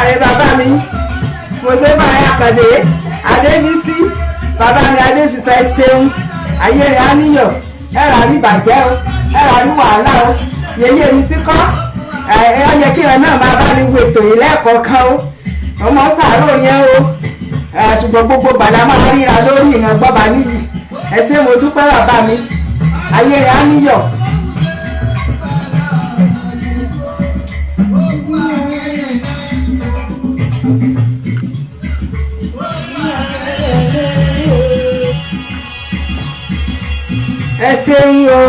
ọ̀kàrẹ́ bàbá mi mo ṣe báyìí Àkàndé Adébísí bàbá mi Adéfisà ṣeun ayé rẹ̀ á níyàn ẹ̀rọ àrí bàjẹ́ o ẹ̀rọ àrí wàhálà o yẹyẹ mi sí kọ́ ẹ̀yẹ kí ẹ náà máa bá mi wo ètò yìí lẹ́ẹ̀kọ̀ọ̀kan o ọmọ sàárò yẹn o ṣùgbọ́n gbogbo gbàdá máa ríra lórí ìyàn gbọ́ba níyì ẹ ṣé mo dúpẹ́ bàbá mi ayé rẹ̀ á níyàn. ẹ ṣeun o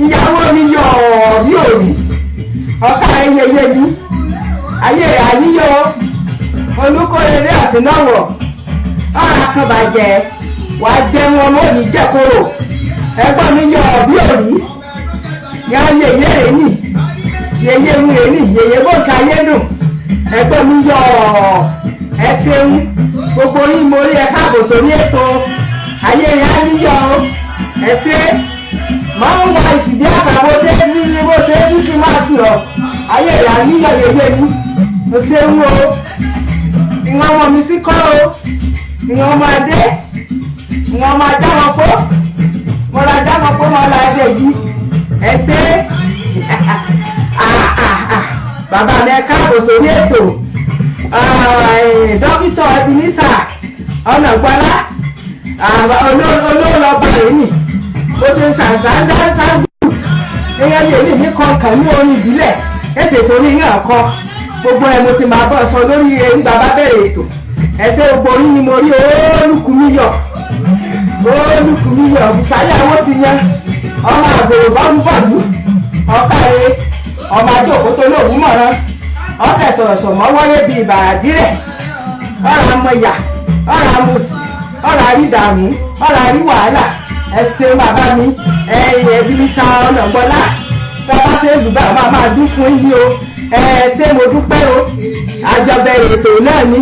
ìyàwó mi yọ ọ̀rí òrí ọ̀ká ẹyẹyẹ mi ayé rẹ̀ àníyọ olùkórèrè àsìnáwọ̀ ọ̀rá kan bàjẹ́ wàá jẹun ọmọ òní jẹ́kóró ẹgbọ́n mi yọ ọ̀rí òrí yá yẹyẹ rẹ̀ nì yẹyẹ mi rẹ̀ nì yẹyẹ bóńkà ayé dùn ẹgbọ́n mi yọ ẹ ṣeun gbogbo yín mo rí ẹ káàbọ̀ sórí ètò ayé rẹ̀ á níyọ ẹ ṣé máa ń wá ìfìdí àtàwọn ṣe ní bó ṣe ní kí máa gbì ọ ayé rẹ̀ á níyọ yẹyẹ mi ó ṣe ń wo ìwọ̀n ọmọ mi sí kọ́ o ìwọ̀n ọmọ adé ìwọ̀n ọmọ ajá wọn pọ̀ mo ra ajá wọn pọ̀ wọn la ẹgbẹ́ yìí ẹ ṣé bàbá mi ẹ káàbọ̀ sórí ètò dókítà Ebenezer Ọ̀nàgbọ́lá olóòlọ́ba rẹ̀ nì ó ṣe ń ṣàṣàndá ṣáàbù ẹ̀yẹ́ lè ní kọ̀ọ̀kan ní orin ìbílẹ̀ ẹ̀sẹ̀ sórí yàn kọ́ gbogbo ẹ̀ mo ti máa bọ̀ sọ lórí ìgbà bá bẹ̀rẹ̀ ètò ẹ̀sẹ̀ gbogbo orin ni mo rí olùkùnmíyọ̀ bùsáyà wọ́n ti yan ọmọ àgbèrò bọ́ọ̀lù ọ̀kàrẹ́ ọmọ àjòkó tó lóògùn mọ̀ràn ọ̀fẹ́ sọ̀rọ̀sọ̀ mọ́wọ́lé bíi ìbàràdí rẹ̀ ọ̀rọ̀ amọ̀yà ọ̀rọ̀ amọ̀sì ọ̀rọ̀ àrídàmú ọ̀rọ̀ àrí wàhálà ẹ ṣeun bàbá mi Ebenezer Ọ̀nàgbọ́lá bàbá ṣe lùbá máa dún fún yín o ẹ ṣé mo dúpẹ́ o àjọbẹ̀rẹ̀ ètò náà ni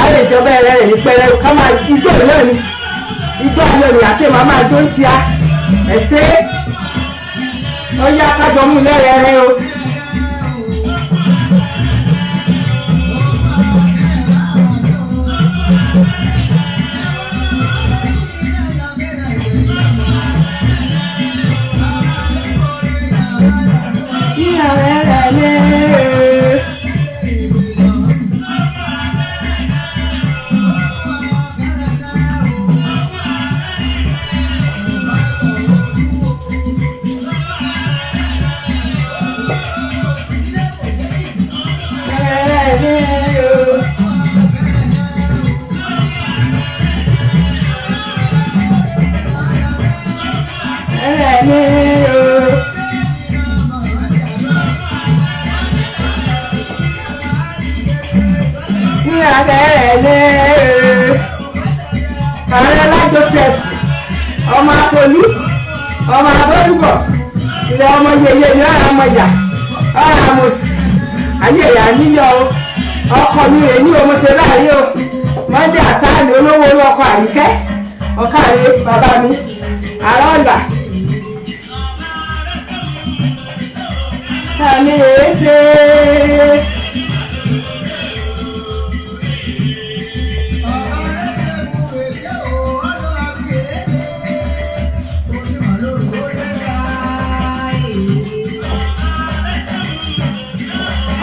ayé ìjọbẹ̀rẹ̀ rẹ̀ ní pẹrẹ ká máa ijó náà ni ijó ayọ̀ ni àṣẹ máa jó ń tíá ẹ ṣé ó yá kájọ mú lẹ́rẹ̀ẹ́rẹ́ o. Joseph ọmọ Apolú ọmọ Abọ́dúbọ̀ ilẹ̀ ọmọ yẹyẹ ní ọ̀rọ̀ amọ̀yà ọ̀rọ̀ amọ̀sì ayé ìyá níyọ ọkọ mi rè ní ọmọọṣẹ láàrin o mọ́ndé àsáàlì olówó orí ọkọ Àríkẹ́ ọ̀kàrẹ́ bàbá mi àrà ọ̀là àmì èéṣe.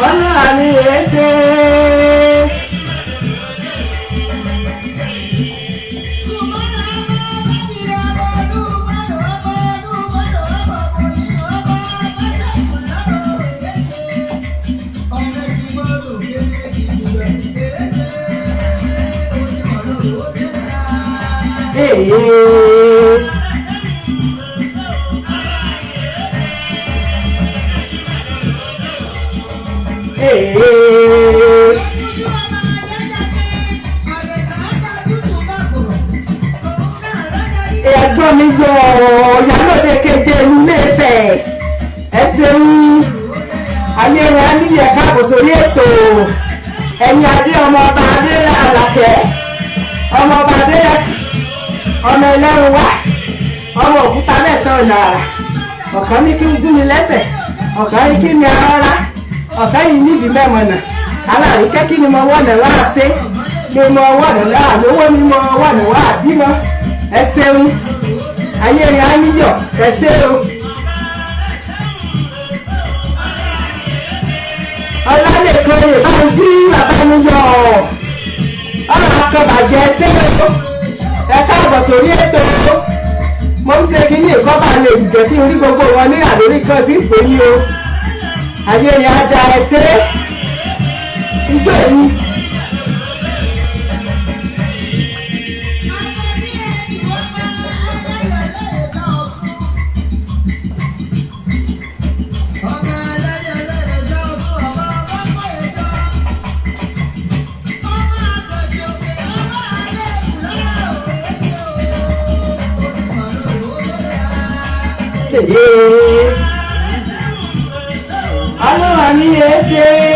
Ọ̀nà àmì èéṣe. Ẹ̀gbọ́n mi yọ ìyálóde keje nílé Ifẹ̀ ẹsẹ̀ ń ayé rẹ̀ á níyẹ̀ káàbọ̀ sórí ètò ẹ̀yìn adé ọmọ ọba adé Àlàkẹ́ ọmọ ọba adé ọmọ ẹlẹ́rùn wá ọmọ òkúta mẹ́ta ọ̀nà àrà ọ̀kan ní kí n gún mi lẹ́sẹ̀ ọ̀kan ní kí ni arọ́ra ọ̀ká yìí níbi mẹ́mọ̀nà aláàrí kẹ́kí ni mo wọ́nà wá ṣe ni mo wọ́nà wá lówó ni mo wọ́nà wá bímọ ẹ ṣeun ayé rẹ̀ á níyọ̀ ẹ ṣe o. ọlálẹ́kan ìbá ń jí bàbá mi yọ ọ̀rọ̀ akọbàjẹ́ ṣe o ẹ káàbọ̀ sórí ètò mo ń ṣe kínní ìkọ́ bá lè jẹ́ kí n rí gbogbo wọn ní àlórí kan tí ń pè ní o ayé rẹ̀ á da ẹsẹ̀ ìjọ èmi. Alọ́wà ní ẹsẹ̀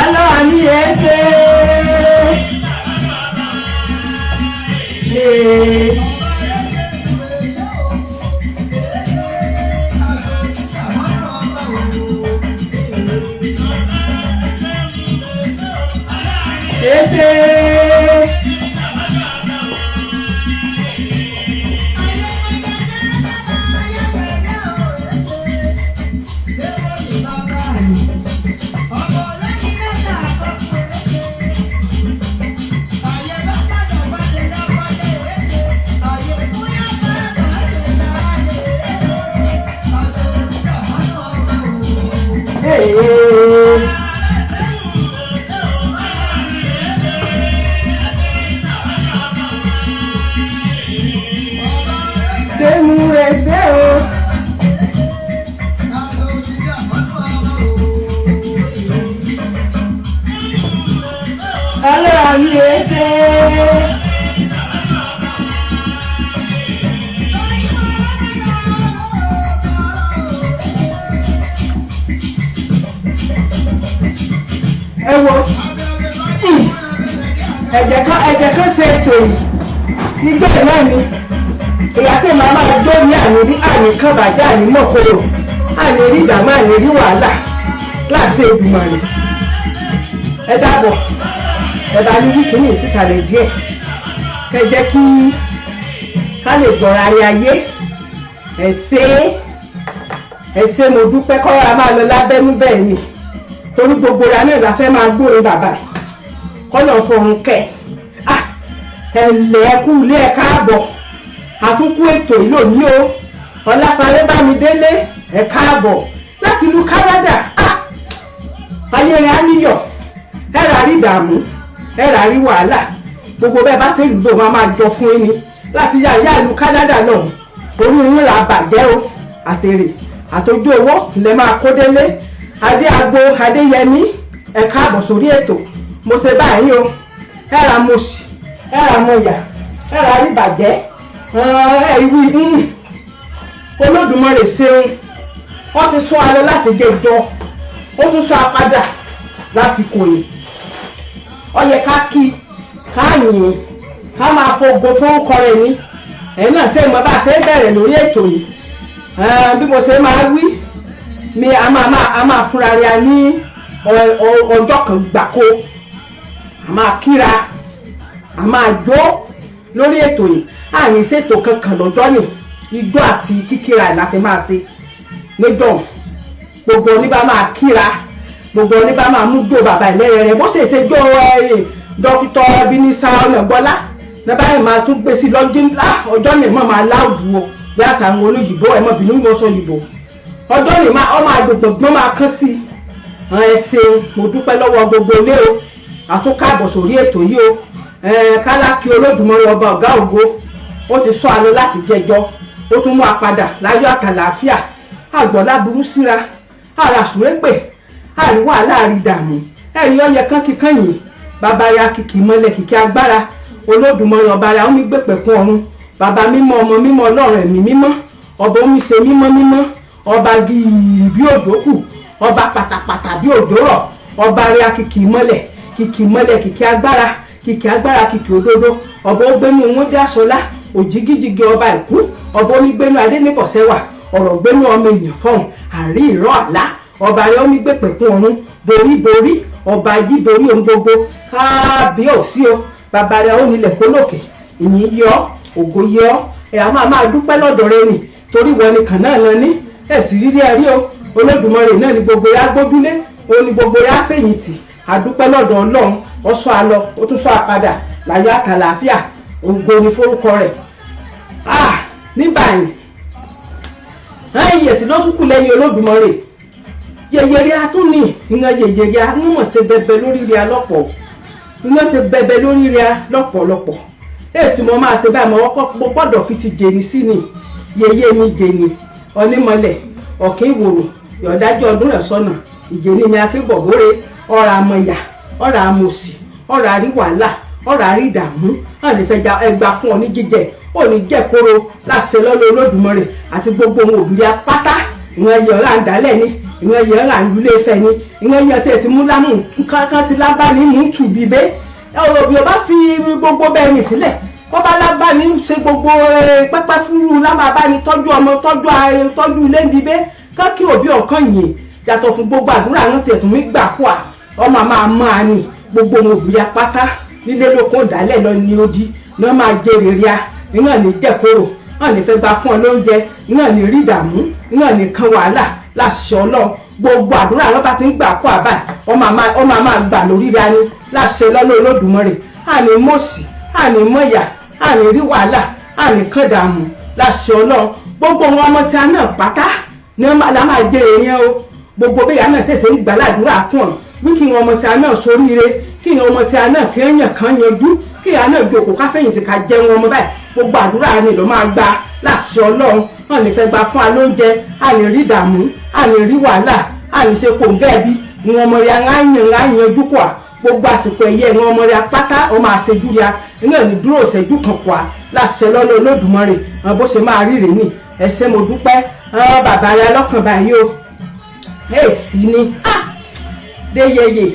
alọ́wà ní ẹsẹ̀ alọ́wà ní ẹsẹ̀ ẹ̀jẹ̀ kan ṣe ètò yìí nígbà náà ni ìyá tí màá máa dó ní àmì kan bàjẹ́ àmì mọ̀kòrò àmì rí ìdààmú àmì rí wàhálà láàṣẹ ìgbìmọ̀ rẹ̀ ẹ dábọ̀ ẹ bá ní wíkì ní ìsísàlẹ̀ díẹ̀ kẹ jẹ́ kí ká lè gbọ́ra ayé ẹ ṣé mo dúpẹ́ kọ́ra máa lọ lábẹ́nú bẹ́ẹ̀ ni torí gbogbo ra náà la fẹ́ máa gbórin bàbá ẹ̀ kọ́nà fọ̀hún kẹ́ ẹ̀lẹ́ ẹkú ilé ẹ̀ káàbọ̀ àkúkú ètò ìlò ní o Ọláfárẹ́ Bámidélé ẹ̀ káàbọ̀ láti ìlú Canada ayé rẹ̀ á níyọ̀ ẹ̀rà rí ìdààmú ẹ̀rà rí wàhálà gbogbo bẹ́ẹ̀ bá ṣe lùdò máa jọ fún yín ni láti yá ìlú Canada náà orí yín là bàjẹ́ o àtèrè àtòjú owó lè máa kó délé adé agbo Adéyẹmí ẹ̀ káàbọ̀ sórí ètò mo ṣe báyìí o ẹ̀rà mo sì ẹ̀rà mo yà ẹ̀rà rí bàjẹ́ ẹ̀rí wí Olódùmarè ṣeun wọ́n ti sún alẹ́ láti jẹjọ́ ó tún sún apádà lásìkò yìí ó yẹ ká kí ká yìn ká máa fogo fún kọrin ní ẹ̀yin náà ṣe mọ bá ṣe ń bẹ̀rẹ̀ lórí ètò yìí bí mo ṣe máa wí mi a máa fúnra rẹ̀ ní ọjọ́ kan gbàkó a máa kíra a máa jó lórí ètò yìí àní ṣètò kankan lọ́jọ́ ní ijó àti kíkíra la fi máa ṣe lọ́jọ́ gbogbo oníbà máa kíra gbogbo oníbà máa mú jó bàbá ìlẹ́rẹ̀ rẹ̀ bó ṣe ṣe jó dókítà Ebenezer Ọ̀nàgbọ́lá nàbá yìí máa tún gbé sí lọ́jọ́ ọjọ́ ní mọ̀ máa láòdù o bí àṣà àwọn olóyìnbó ẹ̀mọ́bìnrin mo sọ òyìnbó ọjọ́ ní ọmọ àgbègbè máa kán sí ẹ ṣeun mo dúpẹ́ lọ́wọ́ gbogbo ilé o àtúnkàbọ̀ sórí ètò yìí o kálákì Olódùmarè ọba ọ̀gá ògo ó ti sọ àlọ láti jẹjọ ó tún mú apádà láyọ̀ àtàlàáfíà àgbọ̀lá burú síra àràsùrépè àríwá aláàrí dààmú ẹ̀rí ọyẹ kan kíkan yìí bàbá ya kìkì mọ́lẹ̀ kìkì agbára Olódùmarè ọba ara omi gbẹ̀pẹ̀kún ọ̀run bàbá mímọ́ ọmọ mímọ́ ọlọ́run ẹ̀mí mímọ́ ọba omi ṣe mímọ́ mímọ́ ọba gíìrì bí òdòkù ọba pàtàpàtà bí òdòrọ̀ ọba rẹ̀ kìkì mọ́lẹ̀ kìkì agbára kìkì òdodo ọba ògbénu ìwọ́ndé aṣọlá òjìgíjìgì ọba ìkú ọba onígbénu adéníbọ̀sẹ́wà ọ̀rọ̀ gbénu ọmọ èèyàn fọ́hùn àrí ìrọ̀ àlá ọba rẹ̀ omi gbẹ̀pẹ̀kún ọ̀run borí ọba yí borí ohun gbogbo kábíyèsí o bàbá rẹ̀ ó nílẹ̀ kólòkè ìyìn yọ ògo yọ ẹ̀ a máa dúpẹ́ lọ́dọ̀ rẹ̀ nì torí wọn nìkan náà lọ ní ẹ̀sì rírí ẹ̀rí o Olódùmarè náà ni gbogbo rẹ̀ agbójúlé òun ni gbogbo rẹ̀ afẹ̀yìntì àdúpẹ́ lọ́dọ̀ Ọlọ́run ọ̀ṣọ́ àlọ ó tún sọ àpadà láyọ̀ àtàlàáfíà ògo ni forúkọ rẹ̀ ní báyìí ẹ̀yìn ẹ̀sìn ló tún kù lẹ́yìn Olódùmarè yẹyẹrí atúnni ìyẹn yẹyẹrí a ń mọ̀ ṣe bẹbẹ lórí rẹ̀ lọ́pọ̀ ìyẹn ṣe bẹbẹ lórí rẹ̀ lọ́pọ̀lọpọ̀ èsì mo máa ṣe báyìí mo gbọ́dọ̀ fi ti jèni sí ni yẹyẹ mi jèni onímọ̀lẹ̀ ọ̀kín ìwòrò yọ̀dájọ́ ọdún rẹ̀ sọ́nà ìjèni mi akébọ̀bóre ọ̀rọ̀ àmọ̀yà ọ̀rọ̀ àmọ̀sì ọ̀rọ̀ àrí wàhálà ọ̀rọ̀ àrí ìdààmú náà ní fẹ́ ẹgbà fún ọ ní jíjẹ ò ní jẹ́ kóró láṣẹ lọ́lọ́ Olódùmarè àti gbogbo ohun òbírí apátá ìwọ̀n ẹyẹ ọ̀rọ̀ àǹdálẹ̀ ni ìwọ̀n ẹyẹ ọ̀rọ̀ àǹdúlé Ifẹ̀ ni ìwọ̀n ẹyẹ tí ẹ ti mú lámù kankan ti lábá ní mú tù bíbé òbí ọba fi gbogbo bẹ́ẹ̀ ní sílẹ̀ kọ́ba lábá ní ṣe gbogbo pẹ́pẹ́ fúru lábá bá ní tọ́jú ọmọ tọ́jú ilé ń bíbé káàkiri òbí ọ̀kan yìí yàtọ̀ fún gbogbo àdúrà náà tẹ̀tún mi gbà kó à ọmọ máa ní gbogbo ohun òbí apátá nílé lóko ìdálẹ̀ lọ ní odi ní wọ́n máa jẹ rere a ìyàn ní dẹ́kọ̀rọ̀ ìyàn ní fẹ́ gba fún ọ lóúnjẹ ìyàn ní rí ìdààmú ìyàn ní kan wàhálà láṣẹ Ọlọ́run gbogbo àdúrà lọ́ba tí ń gbà kó àbá ọmọ máa gbà lórí ra ni láṣẹ lọ́lọ́ Olódùmarè àní mọ̀sí àní mọ̀yà àní rí wàhálà àní kan dààmú láṣẹ Ọlọ́run gbogbo wọn ọmọ tí a náà pátá ní wọ́n máa jẹ rere yẹn o gbogbo bẹ́ẹ̀ náà ṣẹ̀ṣẹ̀ ń gbà ládùúrà kún ọ wí kí wọn ọmọ tí a náà soríire kí wọn ọmọ tí a náà fi ẹ̀yàn kan yanjú kí a náà gbé òkú káfẹ́yìntì ká jẹun ọmọ báyìí gbogbo àdúrà ni ló máa gba láṣẹ Ọlọ́run wọn ní fẹ́ gba fún alóúnjẹ àní rí ìdààmú àní rí wàhálà àní ṣe kò gẹ́ẹ̀bí ìwọ̀n ọmọ rẹ̀ yanjú kọ́ gbogbo àsìkò ẹ̀yẹ ìwọ̀n ọmọ rẹ̀ pátá ọmọ àṣejù rẹ̀ iná ní dúró ìṣẹ́jú kan kọ́ láṣẹ lọ́lọ́ Olódùmarè bó ṣe máa rí rèé nì ẹ̀ṣẹ̀ mo dúpẹ́ bàbá rẹ̀ lọ́kàn báyìí o èsì ni déyẹyẹ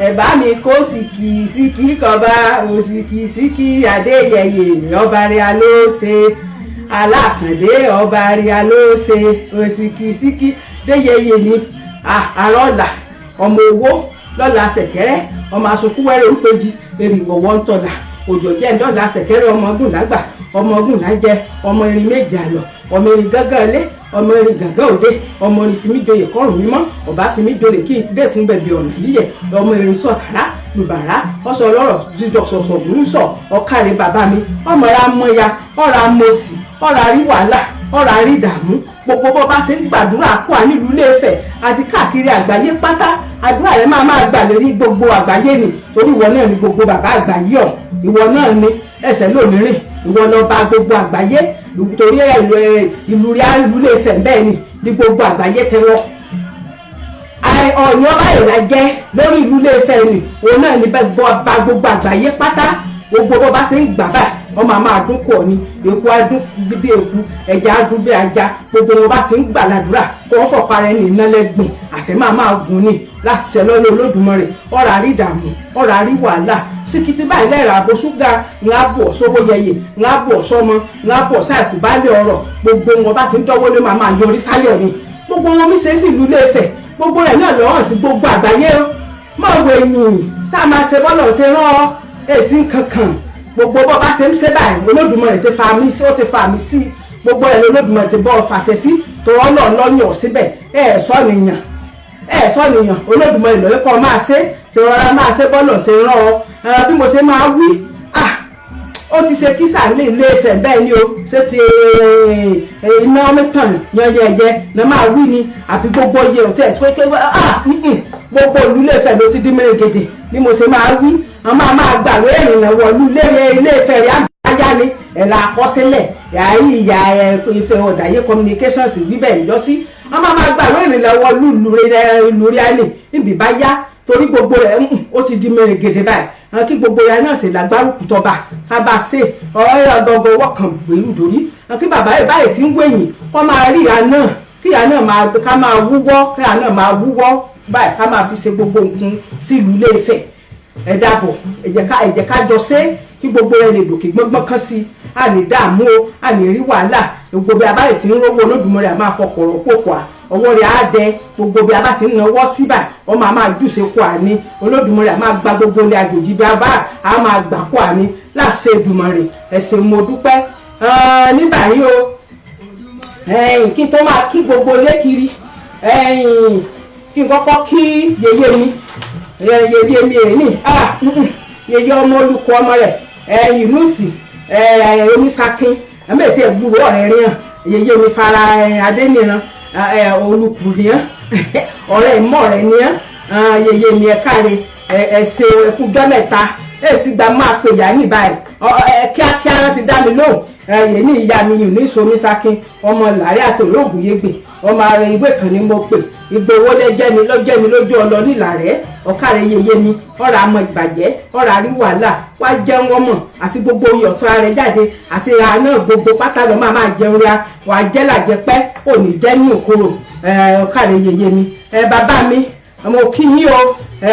ẹ̀bá mi kó síkì kọba òsìkì adéyẹyẹ ọba rẹ̀ alóṣe alákàndé ọba rẹ̀ alóṣe òsìkì déyẹyẹ ni àrọ́là ọmọ owó lọ́la ṣẹ̀kẹ́rẹ́ ọmọ asunkúwẹ́rẹ́ ń péjì èrìwọ̀wọ́ ń tọ̀là òjò jẹ́ ńdọ́là ṣẹ̀kẹ́rẹ́ ọmọ ọdún lágbà ọmọ ọdún lájẹ ọmọ erin méjì àlọ́ ọmọ erin gángan ilé ọmọ erin gángan òde ọmọ erin fimi joyè kọrùn mímọ́ ọba fimi joyè kí n ti dẹ́kun bẹ̀bẹ̀ ọ̀nà yíyẹ ọmọ erin sọ̀kàrà lùbàrà ọsọ ọlọ́rọ̀ jíjọ sọ̀sọ̀ burúsọ̀ ọ̀kàrẹ̀ bàbá mi ọmọ ra mọ́ya ọ̀rà mọ́sì ọ̀rà rí wàhálà ọ̀rà rí ìdààmú gbogbo bó bá ṣe ń gbàdúrà kó à nílùú Ilé-Ifẹ̀ àti káàkiri àgbáyé pátá àdúrà rẹ máa gbà lórí gbogbo àgbáyé ni torí ìwọ náà ni gbogbo bàbá àgbáyé ọ̀ ìwọ náà ni ẹsẹ̀ lómìnrin ìwọ lọ bá gbogbo àgbáyé torí ìlú Ilé-Ifẹ̀ bẹ́ẹ̀ ni ní gbogbo àgbáyé tẹ́wọ́ ọ̀yàn báyìí la jẹ́ lórí ìlú Ilé-Ifẹ̀ ni òun náà ni bá gbogbo àgbáyé pátá gbogbo bó bá ṣe ń gbà báyìí ọmọ àmà àdúnkù ọ̀ni èkó adún bíbí èkú ẹja adún bí ajá gbogbo wọn bá ti ń gbà ládùúrà kó wọ́n fọ̀ parẹ́ ní iná lẹ́gbìn àṣẹ máa gùn ní láṣẹ lọ́lọ́ Olódùmarè ọ̀rọ̀ àrí ìdààmú ọ̀rọ̀ àrí wàhálà síkìtì báyìí lẹ́rọ àbò ṣúgà ńlá bù ọ́ sówó yẹyẹ ńlá bù ọ́ sọ́mọ ńlá bù ọ́ sáìkú bálẹ̀ ọ̀rọ̀ gbogbo wọn bá ti ń dọ́wọ́ lé máa yọrí sálẹ̀ ni gbogbo wọn mi ṣe é sì ìlú Ilé-Ifẹ̀ gbogbo rẹ̀ náà lọ́wọ́ sí gbogbo àgbáyé máa wo ẹ̀yìn sáà máa ṣe bọ́lọ̀ ṣe rán èsì kankan gbogbo bó bá ṣe ń ṣe báyìí Olódùmarè ti fa mi sí ó ti fa mi sí gbogbo ẹ̀ Olódùmarè ti bọ́ fàṣẹ sí tòrọ́ náà lọ́yàn síbẹ̀ ẹ̀ẹ́sọ́ nìyàn Olódùmarè lọ́yẹ́ kọ́ máa ṣe rọra máa ṣe bọ́lọ̀ ṣe rán ọ bí mo ṣe máa wí ó ti ṣe kísà ní Ilé-Ifẹ̀ bẹ́ẹ̀ ni o ṣe ti iná mẹ́tàn yẹnyẹnyẹ ní máa wí ni àbí gbogbo iye ọ̀tẹ̀ gbogbo ìlú Ilé-Ifẹ̀ ló ti dín mẹ́rin gèdè bí mo ṣe máa wí àwọn máa gbàwé ìrìnà wọ̀lú Ilé-Ifẹ̀ rẹ̀ àgbáyá ni la àkọsílẹ̀ ìyá Ifẹ̀ Ọ̀dàyé communications wíbẹ̀ ìjọsí wọ́n máa gbà lóyìn lọ́wọ́ lùrí àlè níbi bá yá torí gbogbo rẹ̀ ó ti di mẹ́rin gèdè báyìí kí gbogbo ya náà sì lágbárùkù tọba ká bá ṣe ọ̀rẹ́ ọgọgọ wọ́kàn gbèrú dórí kí bàbá rẹ̀ báyìí ti ń wẹ̀yìn kọ́ máa rí ìyá náà kí ìyá náà ká máa wúwọ́ kí ìyá náà máa wúwọ́ báyìí ká máa fi ṣe gbogbo nǹkan sílùú Ilé Ifẹ̀ ẹ dàbọ̀ ẹ jẹ́ ká jọ ṣe kí gbogbo ẹ lè dòkè gbọ́ngbọ́n kan sí a ní dààmú o a ní rí wàhálà gbogbo bí a bá ti ń rówó Olódùmarè máa fọkọ̀rọ̀ pòpọ̀ à ọwọ́ rẹ̀ á dẹ gbogbo bí a bá ti ń náwó síbà wọ́n máa jùṣe kó àní Olódùmarè máa gba gbogbo ilé àjòjì bí a bá a máa gbà kó àní láṣẹ Èdùmàrè ẹ̀sìn mo dúpẹ́ ní báyìí o kí n tó máa kí gbogbo ilé kiri kí n kọ́kọ́ kí yèyé mi rè ní yèyé ọmọ olùkọ́ ọmọ rẹ̀ Yùnúsì Omisakin ẹ̀mẹ́tì ẹ̀gbúrò ọ̀rẹ́ rí hàn yèyé mi Fara Adéníran olùkùnrin ọ̀rẹ́ ìmọ̀ rẹ̀ ní yèyé mi ẹ̀káre ẹ̀ṣẹ̀ ẹ̀kú gẹ́mẹ̀ta èsì gba máa pè yá ní báyìí kíákíá wọn ti dá mi lóhùn yèyé ní ìyá mi Yùnúsì Omisakin ọmọ làárẹ̀ àtòlóògùn yégbè ọmọ ìwé kan ni mo pè ìgbòho lẹ́jẹ́ mi lójú ọlọ nílàrẹ́ ọ̀kàrẹ̀ yèyé mi ọ̀rọ̀ àmọ́ ìbàjẹ́ ọ̀rọ̀ àrí wàhálà wá jẹun ọmọ àti gbogbo ìyọ̀tọ̀ rẹ̀ jáde àti àná gbogbo pátá lọ máa jẹun ria wà jẹ́ làjẹpẹ́ òní jẹ́ ní òkúrò ọ̀kàrẹ̀ yèyé mi bàbá mi ọmọ òkì yín o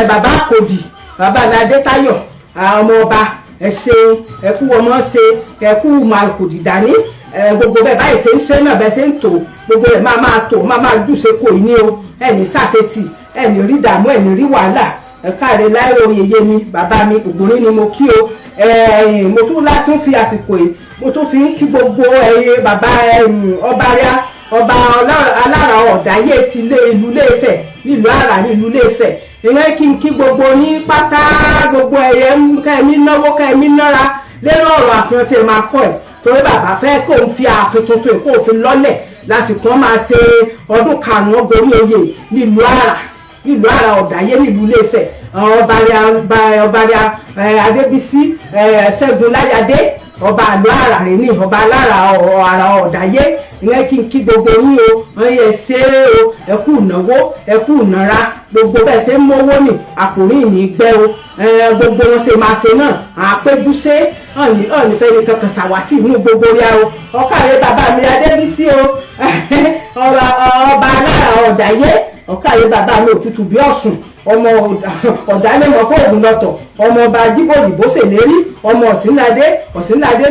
bàbá Àkòdì bàbá Adétáyọ̀ ọmọ ọba ẹ ṣeun ẹkú ọmọ ṣe ẹkú Àkòdì dání gbogbo bẹ́ẹ̀ báyìí ṣe ń ṣe náà bẹ́ẹ̀ ṣe ń tò gbogbo rẹ̀ máa tò máa jùṣe kò ní o ẹni sàṣetì ẹni rí dààmú ẹni rí wàhálà ẹ̀káre láìrò yèyé mi bàbá mi ògbórin ni mo kí o mo tún látún fi àsìkò yìí mo tún fi ń kí gbogbo bàbá ọba alára Ọ̀dàyé ti ìlú Ilé Ifẹ̀ nílùú Àrà nílùú Ilé Ifẹ̀ ìyẹn kí n kí gbogbo yín pátá gbogbo ẹ̀yẹ kẹ́mi náwó kẹ́mi nára lérò ọ̀rọ̀ àfihàn tí ẹ máa kọ́ ẹ̀ torí bàbá fẹ́ kó ń fi ààfin tuntun kó fi lọ́lẹ̀ lásìkò máa ṣe ọdún karùn-ún gorí oyè nílùú Àrà Ọ̀dàyé nílùú Ilé Ifẹ̀ ọbaria Adébísí Ṣẹ́gun Láyàdé ọba àlọ́ Àrà rẹ̀ ní ọba alára Àrà Ọ̀dàyé ìyẹn kí n kí gbogbo yín o wọ́n yẹ ṣe o ẹkú ìnáwó ẹkú ìnára gbogbo bẹ́ẹ̀ ṣe ń mówó ní àkòrí ìní gbẹ́ o gbogbo wọn ṣe máa ṣe náà àpébúṣe ọ̀nì fẹ́ ní kankan ṣàwátì inú gbogbo rí o ọ̀kàrẹ́ bàbá mi Adébísí o ọba alára Ọ̀dàyé ọ̀kàrẹ́ bàbá mi Òtútù bí Ọ̀ṣun ọmọ Ọ̀dàlẹ́mọ̀ fóògùn lọ́tọ̀ ọmọ ọba Jíbòdì bó ṣèlérí ọmọ Ọ̀sínládé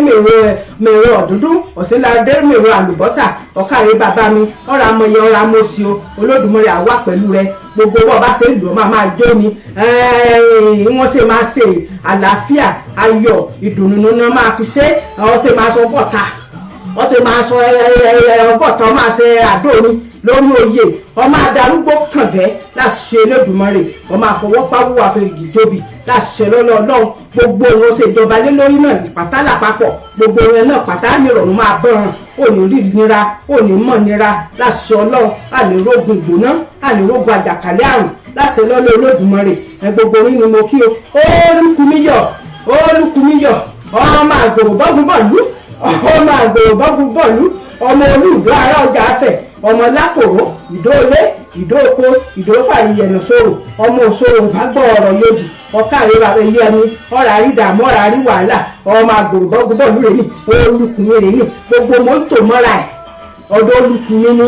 mèrò ọ̀dúndún Ọ̀sínládé mèrò àlùbọ́sà ọ̀kàrẹ́ bàbá mi ọ̀rọ̀ amọ̀yẹ ọ̀rọ̀ amọ̀sí o Olódùmarè àwa pẹ̀lú rẹ gbogbo bọ́ bá ṣe ń lò máa jó mi wọ́n ṣe máa ṣe àlàáfíà ayọ̀ ìdùnnú náà máa fi ṣe àwọn tó máa sọ ọgọ́ta wọ́n ti máa sọ ọgọ́ta máa ṣe àdóòní lórí oyè ọmọ adarúgbó kàngẹ́ láṣẹ Olódùmarè ọmọ àfọwọ́páwọ́ àfẹrìgì jóbi láṣẹ lọ́lọ́ Ọlọ́run gbogbo wọn ṣe ìjọba lé lórí náà pátá lápapọ̀ gbogbo wọn náà pátá nírọ̀rùn máa bọ̀ràn òní rí nira òní mọ̀ nira láṣẹ Ọlọ́run àlèrógun ìgbóná àlèrógun àjàkálẹ̀ àrùn láṣẹ lọ́lọ́ Olódùmarè gbogbo orin ni mo kí o Olúkúmíyọ̀ ọmọ àgbòrò bọ́gun bọ̀lú ọmọ Olúùdó ará ọjà afẹ́ ọmọ Lákòrò ìdóolé ìdóoko ìdófàríyẹnà sòrò ọmọ òṣòro ìbágbọ́ ọ̀rọ̀ yòdì ọ̀kàrẹ́ bàbá iye ẹni ọ̀rọ̀ àrídàmú ọ̀rọ̀ àrí wàhálà ọmọ àgbòrò bọ́gbọ́lù rẹ̀ ní olùkùnrin rẹ̀ ní gbogbo mọ́tò mọ́ra ẹ̀ ọ̀dọ̀ olùkùnrin ní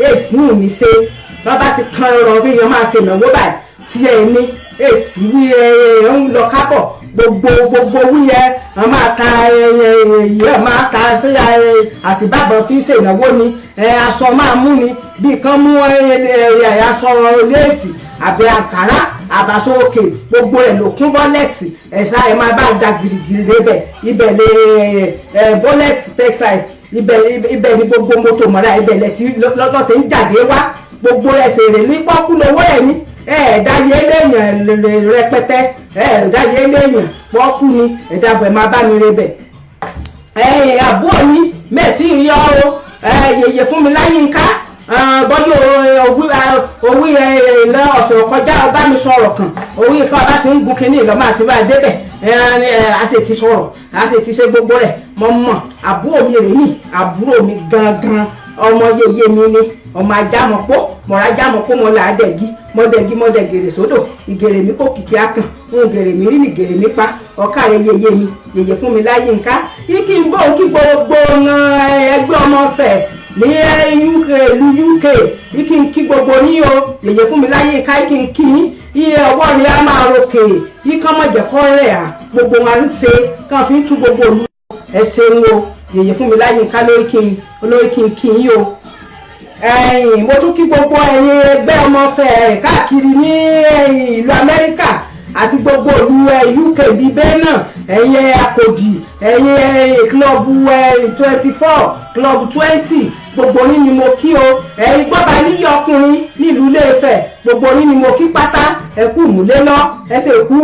èsì mi ṣe bàbá ti kan ọ̀rọ̀ bí yẹn máa ṣe ìnáwó báyìí tí ẹ ní èsì wí ẹ ń lọ kábọ̀ gbogbo wíyẹ máa ta ẹyẹ máa ta sí àti bàbá fi ṣe ìnáwó ni aṣọ máa mú ni bí kan mú aṣọ léèsì àbí àkàrà àbàṣọ òkè gbogbo ẹ̀ ló kún bọ́lẹ́ẹ̀sì ẹ̀sà ẹ̀ máa bá ń da gìrìgìrì lébẹ̀ ibẹ̀ lè bọ́lẹ́ẹ̀sì textiles ibẹ̀ ni gbogbo mọ́tò mọ́ra ibẹ̀ lẹ̀ tí lọ́tọ̀ tí ń jáde wá gbogbo ẹsẹ̀ rẹ̀ ní pọ́kú lówó ẹ̀ ní ẹ̀ẹ́dáyé léèyàn rẹpẹtẹ ẹ̀ẹ́dáyé léèyàn pọ́kú ni ẹ̀dàbọ̀ ẹ̀ máa bá mi rebẹ̀ àbúrò ní mẹ́ẹ̀tì rí ọ́ yèyè fún mi láyínká bọ́jú owó ilẹ̀ ọ̀sẹ̀ kọjá ọba mi sọ̀rọ̀ kan owó ìka ọba ti ń gun kínní ìlọ́mọ àti bá débẹ̀ a sì ti sọ̀rọ̀ a sì ti ṣe gbogbo rẹ̀ mọ̀ àbúrò mi rè ní àbúrò mi gangan ọmọ yeye mi ni ọmọ ajámọ̀pọ̀ mọ̀ra ajámọ̀pọ̀ mọ̀ làádẹ́gí mọ̀dẹ̀gẹ̀rẹ̀ sódò ìgèrè mi kò kìkì akàn ń gèrè mi rí ní gèrè mi pa ọ̀ká rẹ̀ yeye mi yeye fún mi láyé nká kí n bọ̀ kí gbogbo ẹgbẹ́ ọmọ fẹ̀ ní UK ìlú UK kí n kí gbogbo yín o yeye fún mi láyé nká kí n kí iye ọwọ́ rẹ̀ á máa ròkè yí kán mọ̀ jẹ̀kọ́ rẹ̀ à gbogbo wọn ń ṣe kán fi ń tú gbogbo olú ẹsẹ̀ ń wo yeye fún mi láyé nká lórí kí n kí yín o. Mo tún kí gbogbo ẹ̀yin ẹgbẹ́ ọmọfẹ́ káàkiri ní ìlú Amẹ́ríkà àti gbogbo ìlú UK bíbẹ́ náà ẹ̀yin Akòdì ẹ̀yin klọ́ọ̀bù 24 klọ́ọ̀bù 20 gbogbo yín ni mo kí o ẹ̀yin gbọ́ba níyì ọkùnrin nílùú Ilé-Ifẹ̀ gbogbo yín ni mo kí pátá ẹ̀kú múlé lọ ẹsẹ̀ kú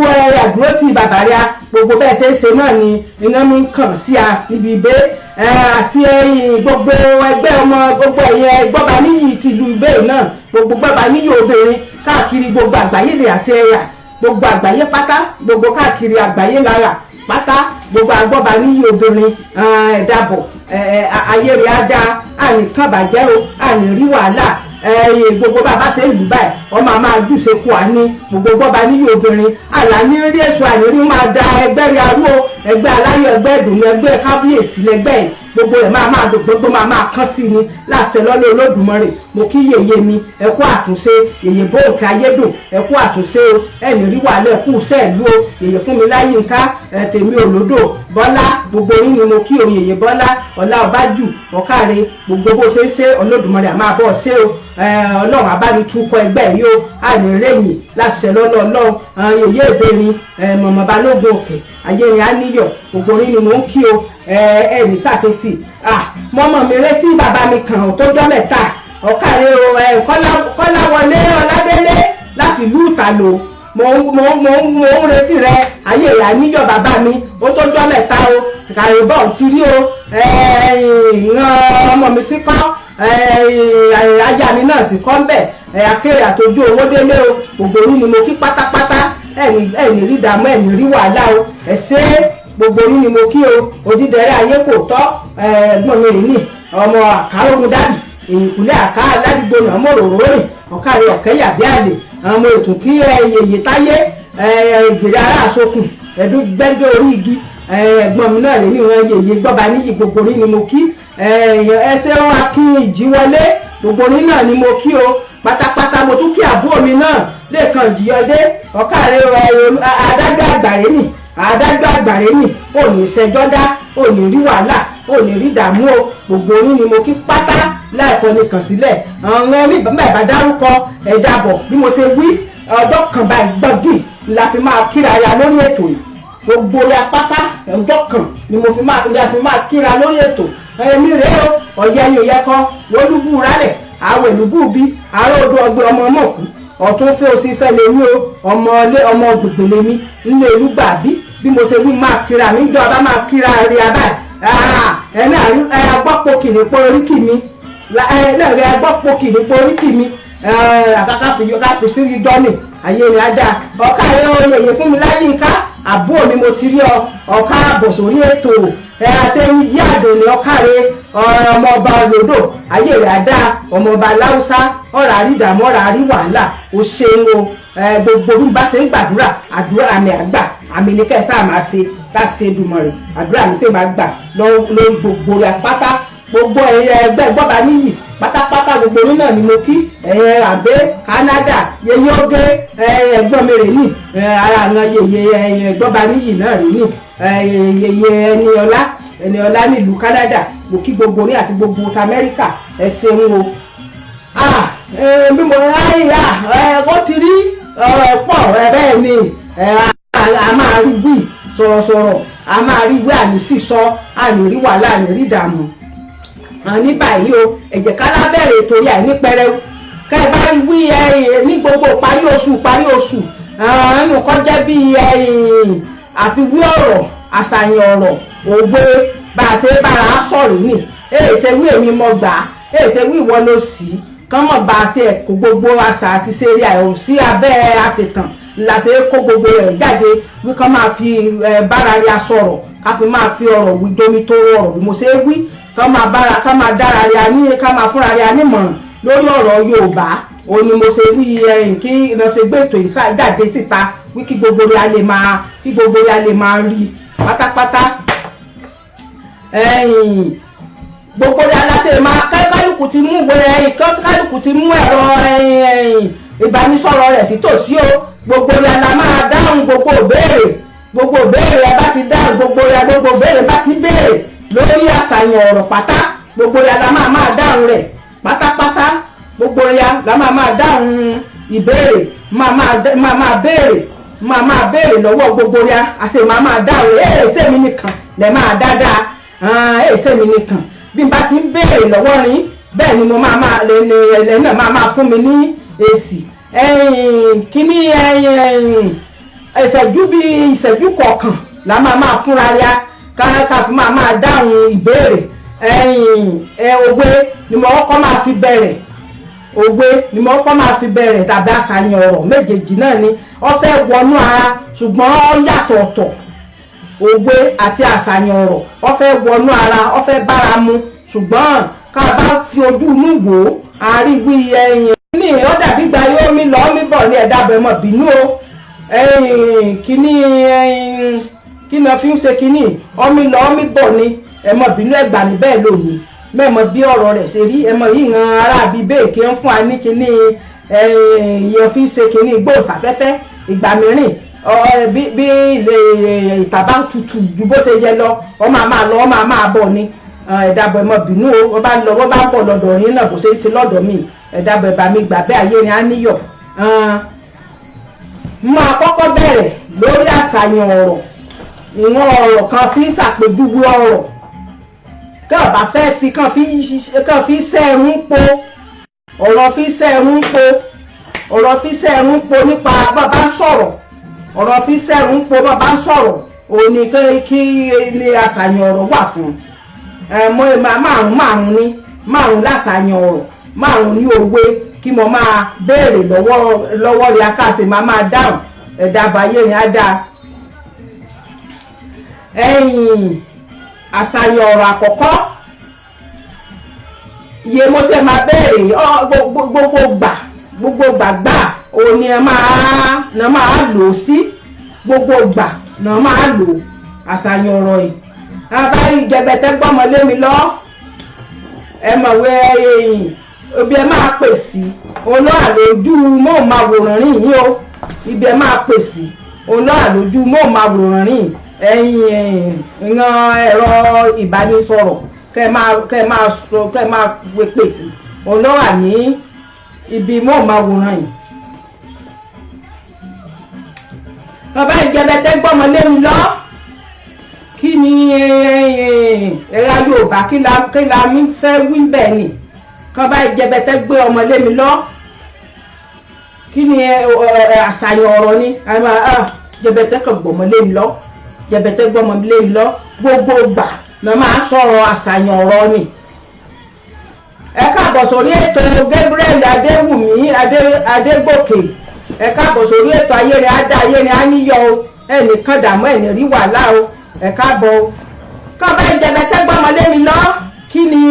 àdúró tí bàbá rẹ̀ gbogbo bẹ́ẹ̀ ṣe é ṣe náà ni iná mi kàn sí a níbi ibẹ̀ àti gbogbo ẹgbẹ́ ọmọ gbogbo ẹ̀yẹ gbọ́ba níyì tìlú ibẹ̀ náà gbogbo gbọ́ba níyì obìnrin káàkiri gbogbo àgbáyé lè àti ẹ̀yà gbogbo àgbáyé pátá gbogbo káàkiri àgbáyé lára pátá gbogbo agbọ́ba níyì obìnrin ẹ̀dàbọ̀ ayé rẹ̀ á dá àní kàbàjẹ́ o àní rí wàhálà gbogbo bàbá ṣe ń lù báyìí ọmọ máa dùsẹ kú àní gbogbo gbọ́ba níyì obìnrin àlàní rí èso ànírí máa da ẹgbẹ́ rí arúgbó ẹgbẹ́ aláyọ̀ ẹgbẹ́ ìdùnnú ẹgbẹ́ kábíyèsí lẹ́gbẹ́ yìí gbogbo rẹ̀ máa dùn gbogbo máa kán sí ni láṣẹ lọ́lọ́ Olódùmarè mo kí yèyé mi ẹ kú àtúnṣe yèyé bóǹkà ayédùn ẹ kú àtúnṣe o ẹnì rí wàhálà ẹ kú sẹ́ẹ̀lú o yèyé fún mi láyé nká tèmi òlódò Bọ́lá gbogbo yín ni mo kí o yèyé Bọ́lá ọlá ọbájú ọ̀kàrẹ gbogbo bó ṣe ń ṣe Olódùmarè àmọ́ àbọ̀ ṣe o Ọlọ́run abánitukọ̀ ẹgbẹ́ yìí o àní rẹ̀yìn láṣẹ lọ́lọ́ Ọlọ́run yèyé ìbẹ̀rin mọ̀mọ́ balógun òkè ayérin áníyọ̀ gbogbo yín ni mo ń kí o ẹ̀mí sàṣetì mọ́mọ́ mi retí bàbá mi kàn tó jọ́ mẹ́ta ọ̀kàrẹ o Kọ́láwọlé Ọládélé láti ìlú Ìtàló mo ń retí rẹ ayé ìyá níyọ̀ bàbá mi ó tó jọ́ mẹ́ta o kàrìbọ̀ ti rí o ọmọ mi sí kọ́ ajá mi náà sì kọ́ ń bẹ̀ akéré àtòjú owó délé o gbogbo orí ni mo kí pátápátá ẹ̀yìn rí dààmú ẹ̀yìn rí wàhálà o ẹ̀ṣẹ́ gbogbo orí ni mo kí o òdìdẹ̀rẹ̀ ayé kò tọ́ ẹ̀gbọ́n mi rìn ní ọmọ àkàrògùn dàbí ìkúlẹ̀ àká aládìgbò náà mọ̀ òróró rìn ọ̀kàrẹ̀ ọ̀kẹ́ yàbí àlè àwọn ètò kí yèyé táyé gèrè ara àsokùn ẹ̀dún gbẹ́gẹ́ orí igi ẹ̀gbọ́n mi náà lè ní ìran yèyé gbọ́ba níyì gbogbo orí ni mo kí ẹsẹ̀ wọn akín ìjíwọlé gbogbo orí náà ni mo kí o pátápátá mo tún kí àbúrò mi náà lẹ́ẹ̀kan ìjìyọdé ọ̀kàrẹ̀ adájọ́ àgbàrẹ́ nì adájọ́ àgbàrẹ́ nì ò ní ìṣẹ́jọ́ dá ò ní rí wàhálà ò ní rí dààmú o gbogbo orí ni mo kí pátá láìfọ́ ni kàn sílẹ̀ àwọn ẹni bàbá dárúkọ ẹ̀dàbọ̀ bí mo ṣe wí ọjọ́ kan báyìí gbọ́dì la fi máa kíra ya lórí ètò yìí gbogbo ya pátá ọjọ́ kan ni mo fi máa kíra lórí ètò ẹ̀mí rèé o ọ̀yẹ́ ni òyẹ́ kan wọ́lúbù rálẹ̀ àwọn èlùbù bí ará odò ọgbẹ́ ọmọ mọ̀kú ọ̀tún fẹ́ òsì fẹ́ lè ní o ọmọ gbogbo lè ní nílé ìlú gbà bí mo ṣe wí máa kíra mi jọ ọba máa kíra rí abáyé ẹ̀nà agbọ́pọ̀ kìnnì pọ̀ oríkì mi lẹ́rẹ̀ agbọ́pọ̀ kìnnì pọ̀ oríkì mi káfí sí rí dọ́nì ayé ni a dáa ọ̀ká ẹ̀rọ oyè fún mi láyé nká àbúrò mi mo ti rí ọ̀ká àbọ̀ sórí ètò àtẹ̀yìn jí àdó ní ọ̀ká rẹ̀ ọmọ ọba lòdò ayé rẹ̀ a dáa ọmọ ọba láwùsá ọ̀rọ̀ àrídàmú ọ̀rọ̀ àrí wàhálà ó ṣeun o gbogbo bí bá ṣe ń gbàdúrà àdúrà àmì àgbà àmì ní kẹsà máa ṣe láṣẹ Èdùmàrè àdúrà mi ṣe máa gbà lórí gbogbo rẹ̀ pátá gbogbo ẹgbẹ́ gbọ́ba níyì pátápátá gbogbo orí náà ni mo kí àbẹ́ Canada yeye oge ẹ̀gbọ́n mi rè ní ara àwọn yeye gbọ́ba níyì náà rè ní yeye Ẹniọlá nílùú Canada mo kí gbogbo orí àti gbogbo Amẹ́ríkà ẹ ṣeun o bí mo ráyà ó ti rí pọ̀ bẹ́ẹ̀ ni a máa rí wí sọ̀rọ̀sọ̀rọ̀ a máa rí wí àní sísọ àní rí wàhálà àní rí dààmú ní báyìí o ẹ̀jẹ̀ ká lábẹ́rẹ̀ torí àìní pẹrẹu ká ẹ bá wí ní gbogbo parí oṣù ẹnu kan jẹ́ bí àfiwí ọ̀rọ̀ àṣàyàn ọ̀rọ̀ òwe bá a ṣe bára sọ̀rọ̀ ní èsè wí èmi mọ̀ gbà èsè wí ìwọ ló sì kán mọ̀ bá tiẹ̀ kó gbogbo àṣà àti ṣeré àìhò sí abẹ́ àtẹ̀tàn làṣẹ kó gbogbo rẹ̀ jáde wí kán máa fi bára rí asọ̀rọ̀ ká fi máa fi ọ̀rọ̀ wí domi tó rọrọ̀ bí mo ṣe wí kán máa dára rí aní ká máa fúnra rí anímọ̀ràn lórí ọ̀rọ̀ Yorùbá òun ni mo ṣe wí kí iná ṣe gbé ètò ìjáde síta wí kí gbogbo rẹ̀ a lè máa rí pátápátá gbogbo rẹ̀ aláṣẹ máa kálukú ti mú kálukú ti mú ẹ̀rọ ìbánisọ̀rọ̀ rẹ̀ sí tòsí o gbogbo rẹ̀ la máa dáhùn gbogbo ìbéèrè ẹ bá ti dáhùn gbogbo ìbéèrè bá ti béèrè lórí àṣàyàn ọ̀rọ̀ pátá gbogbo rẹ̀ la máa dáhùn rẹ̀ pátápátá gbogbo rẹ̀ la máa dáhùn ìbéèrè máa béèrè lọ́wọ́ gbogbo rẹ̀ àṣẹ máa dáhùn rẹ̀ sẹ́mi nìkan lẹ́ máa dáadáa sẹ́mi nìkan bí n bá ti ń béèrè lọ́wọ́ rin bẹ́ẹ̀ ni mo lẹ́lẹ́ náà máa fún mi ní èsì kíní ìṣẹ́jú kọ̀ọ̀kan la máa fúnra ya ká fi máa dáhùn ìbéèrè òwe ni mo kọ́kọ́ máa fi bẹ̀rẹ̀ tàbí àṣàyàn ọ̀rọ̀ méjèèjì náà ni ó fẹ́ wọnú ara ṣùgbọ́n ó yàtọ̀ ọ̀tọ̀ òwe àti àṣàyàn ọ̀rọ̀ ó fẹ́ wọnú ara ó fẹ́ bára mu ṣùgbọ́n ká bá fi ojú inú wò ó àríwí ní ó dàbí gba yóò mi lọ mi bọ̀ ní ẹ̀dá bẹ̀ mọ̀ bínú o kíní kí ni fi ń ṣe kíní ọmí lọ mi bọ̀ ni ẹ̀mọ̀ bínú ẹ̀gbà ní bẹ́ẹ̀ lónìí mẹ́mọ̀ bí ọ̀rọ̀ rẹ̀ ṣe rí ẹ̀mọ̀ yìí ran aráàbí bẹ́ẹ̀ kí ń fún wa ní kíní ìyẹn fi ń ṣe kíní gbòòsàfẹ́fẹ́ ìgbà mìíràn bí ilé ìta bá ń tutù ju bó ṣe yẹ lọ ọ máa bọ̀ ni ẹ̀dàbọ̀ ẹ̀mọ̀ bínú o wọ́n bá ń bọ̀ lọ́dọ̀ yín náà bó ṣe é ṣe lọ́dọ̀ mi ẹ̀dàbọ̀ ẹ̀bà mi gbà bẹ́ẹ̀ ayé ni a níyọ̀ máa kọ́kọ́ bẹ̀rẹ̀ lórí àṣàyàn ọ̀rọ̀ ìwọ̀n ọ̀rọ̀ kan fi ń ṣàpèjúwe ọ̀rọ̀ kàn bá fẹ́ fi kàn fi sẹ́run po ọ̀rọ̀ fi sẹ́run po nípa bàbá sọ̀rọ̀ ọ̀rọ̀ fi sẹ́run po bàbá sọ̀rọ̀ òní kí ni àṣàyàn ọ̀rọ̀ wà fún márùn lásàyàn ọ̀rọ̀ márùn ní òwe kí mo máa béèrè lọ́wọ́ rí akáṣe máa dáhùn ẹ̀dàbàyé ni á dáa àṣàyàn ọ̀rọ̀ àkọ́kọ́ iye mo tẹ́ máa béèrè gbogbo gbà òun ni ẹ máa lò sí gbogbo gbà náà máa lò àṣàyàn ọ̀rọ̀ yìí àbá ìjẹbẹtẹ gbọmọ lé mi lọ ẹ mọ̀wé ibi ẹ máa pè sí olóàlójú móhùnmáwòrán rìn yín o ibi ẹ máa pè sí olóàlójú móhùnmáwòrán rìn ìran ẹ̀rọ ìbánisọ̀rọ̀ kẹ́ máa pè sí olóà ní ibi móhùnmáwòrán yìí bàbá ìjẹbẹtẹ gbọmọ lé mi lọ kí ni ẹ̀yà Yorùbá kí la mi fẹ́ wí bẹ́ẹ̀ ni kan bá ìjẹbẹtẹ gbé ọmọ lé mi lọ kí ni àṣàyàn ọ̀rọ̀ ni jẹbẹtẹ kan gbọmọ lé mi lọ jẹbẹtẹ gbọmọ lé mi lọ gbogbo gbà náà máa sọ̀rọ̀ àṣàyàn ọ̀rọ̀ ni ẹ káàbọ̀ sórí ètò Gabriel Adéwùmí Adégòkè ẹ káàbọ̀ sórí ètò ayé rẹ̀ á dá ayé rẹ̀ á níyọ ẹnìkan dààmú ẹni rí wàhálà o ẹ káàbọ̀ kọ́ bá ìjẹ̀bẹ̀tẹ́ gbọ́mọ lé mi lọ kí ni